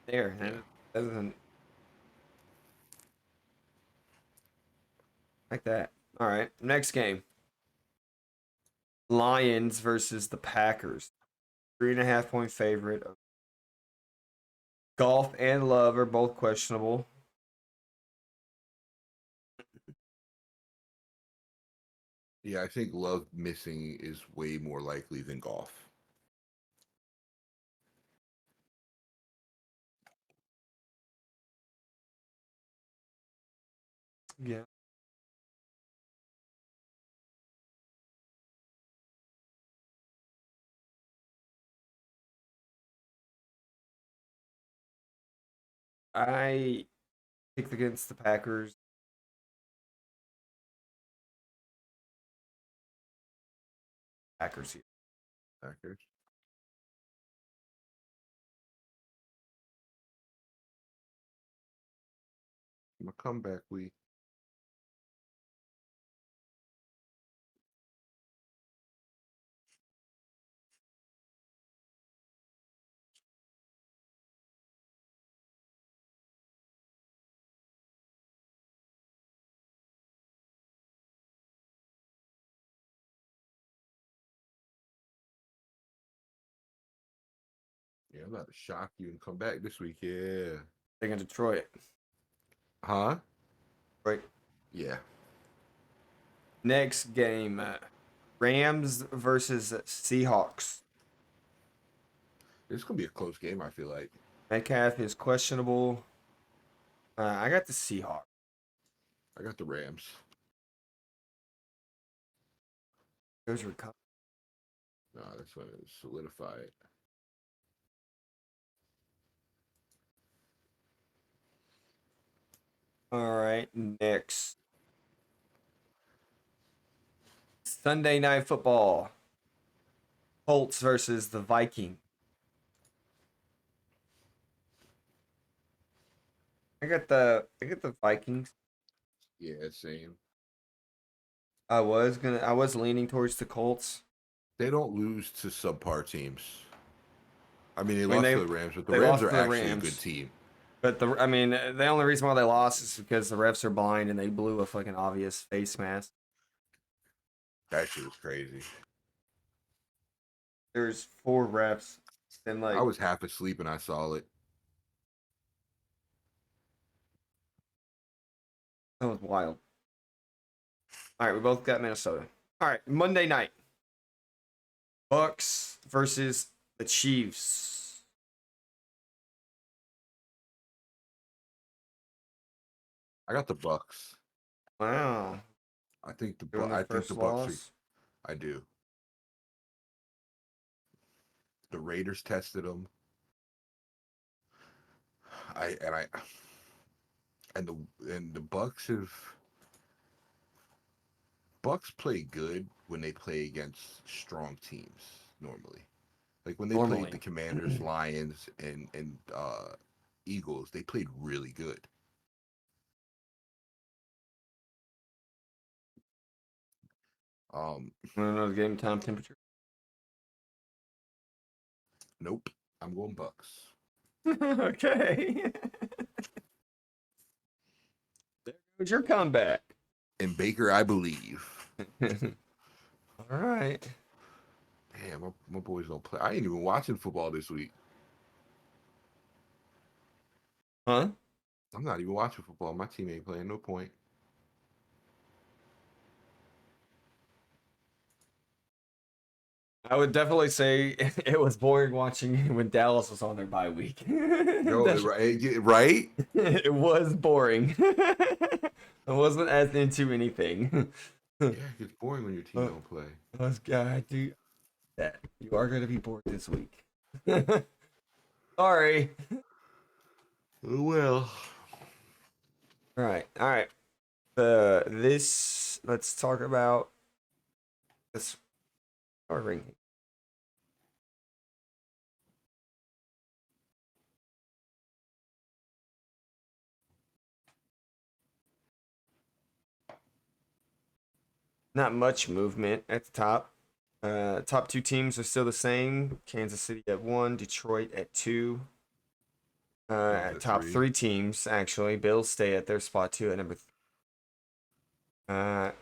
Speaker 1: There.
Speaker 2: Yeah.
Speaker 1: That doesn't like that. All right. Next game. Lions versus the Packers. 3.5 point favorite. Golf and Love are both questionable.
Speaker 2: Yeah, I think Love missing is way more likely than Golf.
Speaker 1: Yeah. I picked against the Packers. Packers here.
Speaker 2: Packers. My comeback week. Yeah, I'm about to shock you and come back this week. Yeah.
Speaker 1: Taking Detroit.
Speaker 2: Huh?
Speaker 1: Right.
Speaker 2: Yeah.
Speaker 1: Next game, Rams versus Seahawks.
Speaker 2: It's gonna be a close game, I feel like.
Speaker 1: Metcalf is questionable. I got the Seahawks.
Speaker 2: I got the Rams.
Speaker 1: Those were coming.
Speaker 2: No, that's gonna solidify it.
Speaker 1: All right, next. Sunday Night Football. Colts versus the Vikings. I got the Vikings.
Speaker 2: Yeah, same.
Speaker 1: I was leaning towards the Colts.
Speaker 2: They don't lose to subpar teams. I mean, they
Speaker 1: I mean
Speaker 2: lost to the Rams, but the
Speaker 1: they
Speaker 2: Rams
Speaker 1: lost
Speaker 2: are
Speaker 1: to the
Speaker 2: actually a good
Speaker 1: Rams.
Speaker 2: team.
Speaker 1: But the only reason why they lost is because the refs are blind and they blew a fucking obvious face mask.
Speaker 2: That shit was crazy.
Speaker 1: There's 4 refs and
Speaker 2: I was half asleep and I saw it.
Speaker 1: that was wild. All right, we both got Minnesota. All right, Monday night. Bucks versus the Chiefs.
Speaker 2: I got the Bucks.
Speaker 1: Wow.
Speaker 2: I think
Speaker 1: Doing their
Speaker 2: I think the
Speaker 1: first
Speaker 2: Bucks are.
Speaker 1: loss.
Speaker 2: I do. The Raiders tested them. I and I and the Bucks play good when they play against strong teams normally. Like when they played the
Speaker 1: Normally.
Speaker 2: Commanders, Lions, and Eagles, they played really good.
Speaker 1: Want to know the game time temperature?
Speaker 2: Nope. I'm going Bucks.
Speaker 1: Okay. There goes your comeback.
Speaker 2: And Baker, I believe.
Speaker 1: All right.
Speaker 2: Damn, my boys don't play. I ain't even watching football this week.
Speaker 1: Huh?
Speaker 2: I'm not even watching football. My team ain't playing. No point.
Speaker 1: I would definitely say it was boring watching when Dallas was on their bye week.
Speaker 2: No, right?
Speaker 1: It was boring. I wasn't as into anything.
Speaker 2: Yeah, it gets boring when your team don't play.
Speaker 1: I do that. You are going to be bored this week. Sorry.
Speaker 2: Oh, well.
Speaker 1: All right. All right. Let's talk about this ranking. Not much movement at the top. Top 2 teams are still the same. Kansas City at 1, Detroit at 2. At top 3 teams, actually, Bills stay at their spot 2 at number 3.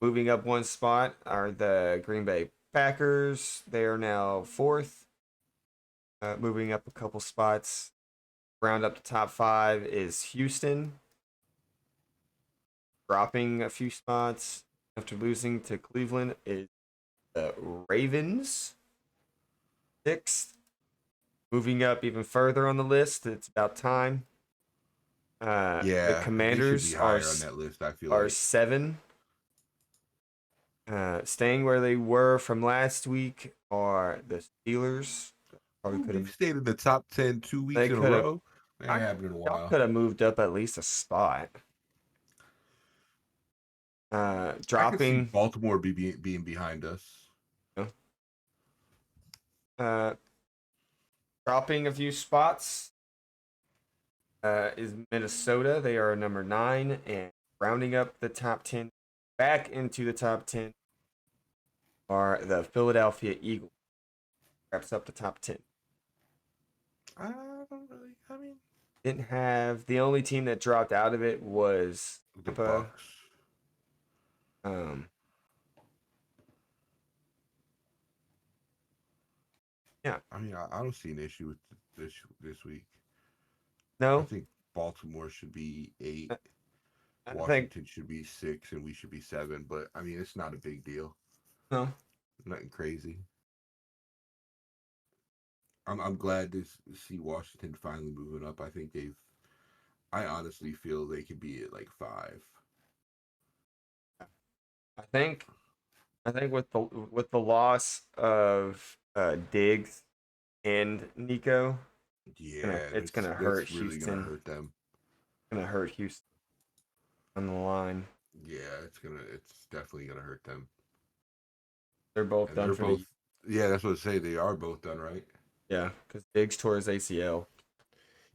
Speaker 1: Moving up 1 spot are the Green Bay Packers. They are now 4th. Moving up a couple spots. Round up the top 5 is Houston. Dropping a few spots after losing to Cleveland is the Ravens. 6th. Moving up even further on the list, it's about time. The Commanders
Speaker 2: they should be higher on that list. I feel
Speaker 1: are
Speaker 2: like
Speaker 1: 7. Staying where they were from last week are the Steelers. Probably could
Speaker 2: they've
Speaker 1: have.
Speaker 2: stayed in the top 10 2 weeks
Speaker 1: They
Speaker 2: in a
Speaker 1: could have.
Speaker 2: row. It happened in a
Speaker 1: Y'all
Speaker 2: while.
Speaker 1: could have moved up at least a spot.
Speaker 2: I could see
Speaker 1: Dropping,
Speaker 2: Baltimore being behind us.
Speaker 1: uh, dropping a few spots. Is Minnesota. They are number 9, and rounding up the top 10, back into the top 10 are the Philadelphia Eagles. Wraps up the top 10.
Speaker 2: I don't really. I mean,
Speaker 1: Didn't have the only team that dropped out of it was
Speaker 2: the
Speaker 1: Tampa.
Speaker 2: Bucks.
Speaker 1: Um, yeah,
Speaker 2: I mean, I don't see an issue with this week. I
Speaker 1: no,
Speaker 2: think Baltimore should be 8,
Speaker 1: I I think
Speaker 2: Washington should be 6, and we should be 7. But I mean, it's not a big deal.
Speaker 1: no.
Speaker 2: Nothing crazy. I'm glad to see Washington finally moving up. I think they've. I honestly feel they could be at like 5.
Speaker 1: I think with the loss of Diggs and Nico,
Speaker 2: Yeah,
Speaker 1: it's gonna hurt
Speaker 2: that's really gonna
Speaker 1: Houston.
Speaker 2: hurt them.
Speaker 1: It's gonna hurt Houston on the line.
Speaker 2: Yeah, it's definitely gonna hurt them.
Speaker 1: They're both
Speaker 2: And
Speaker 1: done
Speaker 2: they're
Speaker 1: for
Speaker 2: both.
Speaker 1: the
Speaker 2: Yeah, that's what I say. They are both done, right?
Speaker 1: yeah, because Diggs tore his ACL,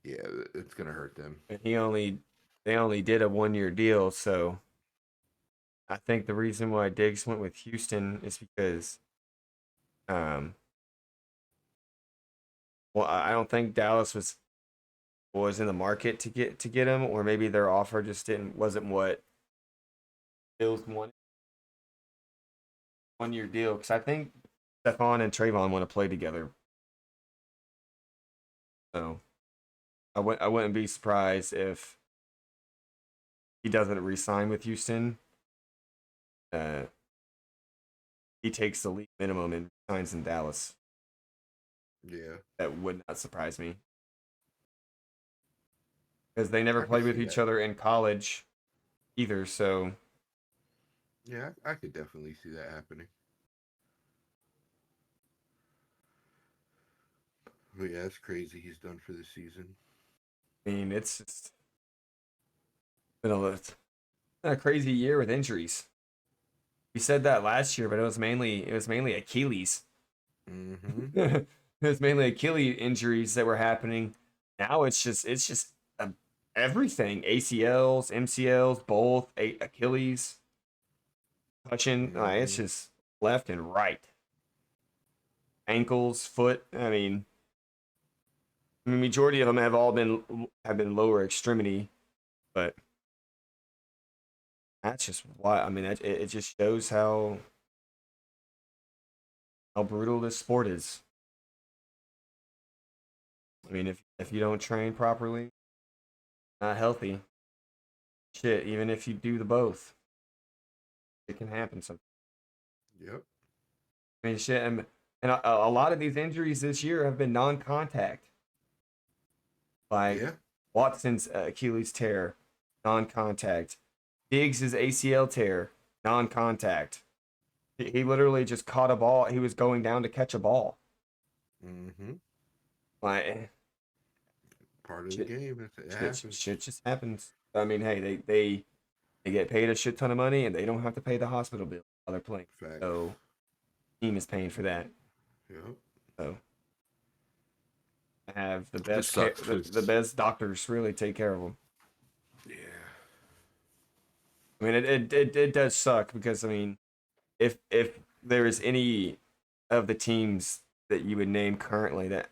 Speaker 2: Yeah, it's gonna hurt them.
Speaker 1: and they only did a 1 year deal. So I think the reason why Diggs went with Houston is because um well I don't think Dallas was in the market to get him, or maybe their offer just wasn't what Bills wanted. 1 year deal, because I think Stephon and Trayvon want to play together. So I wouldn't be surprised if he doesn't re-sign with Houston. Uh, he takes the league minimum and signs in Dallas.
Speaker 2: Yeah,
Speaker 1: That would not surprise me because they never
Speaker 2: I could
Speaker 1: played with
Speaker 2: see
Speaker 1: each
Speaker 2: that.
Speaker 1: other in college either. So
Speaker 2: Yeah, I could definitely see that happening. But yeah, it's crazy. He's done for the season.
Speaker 1: I mean, it's just it's been a crazy year with injuries. We said that last year, but it was mainly Achilles.
Speaker 2: Mm-hmm.
Speaker 1: It was mainly Achilles injuries that were happening. Now it's just everything: ACLs, MCLs, both Achilles, touching. It's
Speaker 2: Mm-hmm.
Speaker 1: just left and right, ankles, foot. I mean, majority of them have been lower extremity, but that's just why. I mean, it just shows how brutal this sport is. I mean, if you don't train properly, not healthy, shit. Even if you do the both, it can happen. Sometimes.
Speaker 2: Yep.
Speaker 1: I mean, shit, and a lot of these injuries this year have been non-contact. Like
Speaker 2: Yeah.
Speaker 1: Watson's Achilles tear, non-contact. Diggs' ACL tear, non-contact. He literally just caught a ball. He was going down to catch a ball.
Speaker 2: Mm-hmm.
Speaker 1: Like
Speaker 2: Part of the
Speaker 1: shit,
Speaker 2: game. It happens.
Speaker 1: shit just happens. I mean, hey, they get paid a shit ton of money and they don't have to pay the hospital bill while they're playing.
Speaker 2: Facts.
Speaker 1: So team is paying for that.
Speaker 2: Yep.
Speaker 1: So have
Speaker 2: It just sucks
Speaker 1: the
Speaker 2: because.
Speaker 1: best doctors really take care of them.
Speaker 2: Yeah.
Speaker 1: I mean, it does suck because I mean, if there is any of the teams that you would name currently that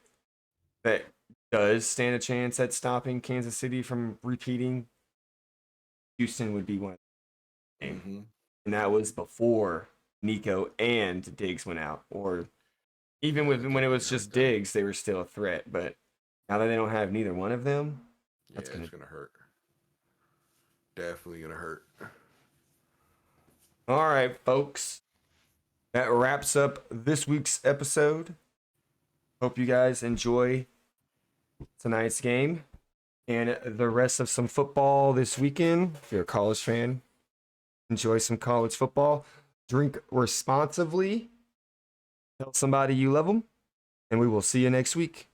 Speaker 1: does stand a chance at stopping Kansas City from repeating, Houston would be one of them.
Speaker 2: Mm-hmm.
Speaker 1: And that was before Nico and Diggs went out, or even
Speaker 2: Yeah,
Speaker 1: with
Speaker 2: that's
Speaker 1: when it
Speaker 2: only
Speaker 1: was
Speaker 2: gonna hurt
Speaker 1: just
Speaker 2: them.
Speaker 1: Diggs, they were still a threat. But now that they don't have neither one of them,
Speaker 2: Yeah,
Speaker 1: that's
Speaker 2: it's
Speaker 1: gonna.
Speaker 2: gonna hurt. Definitely gonna hurt.
Speaker 1: All right, folks. That wraps up this week's episode. Hope you guys enjoy tonight's game and the rest of some football this weekend. If you're a college fan, enjoy some college football. Drink responsibly. Tell somebody you love them. And we will see you next week.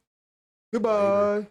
Speaker 2: Later.
Speaker 1: Goodbye.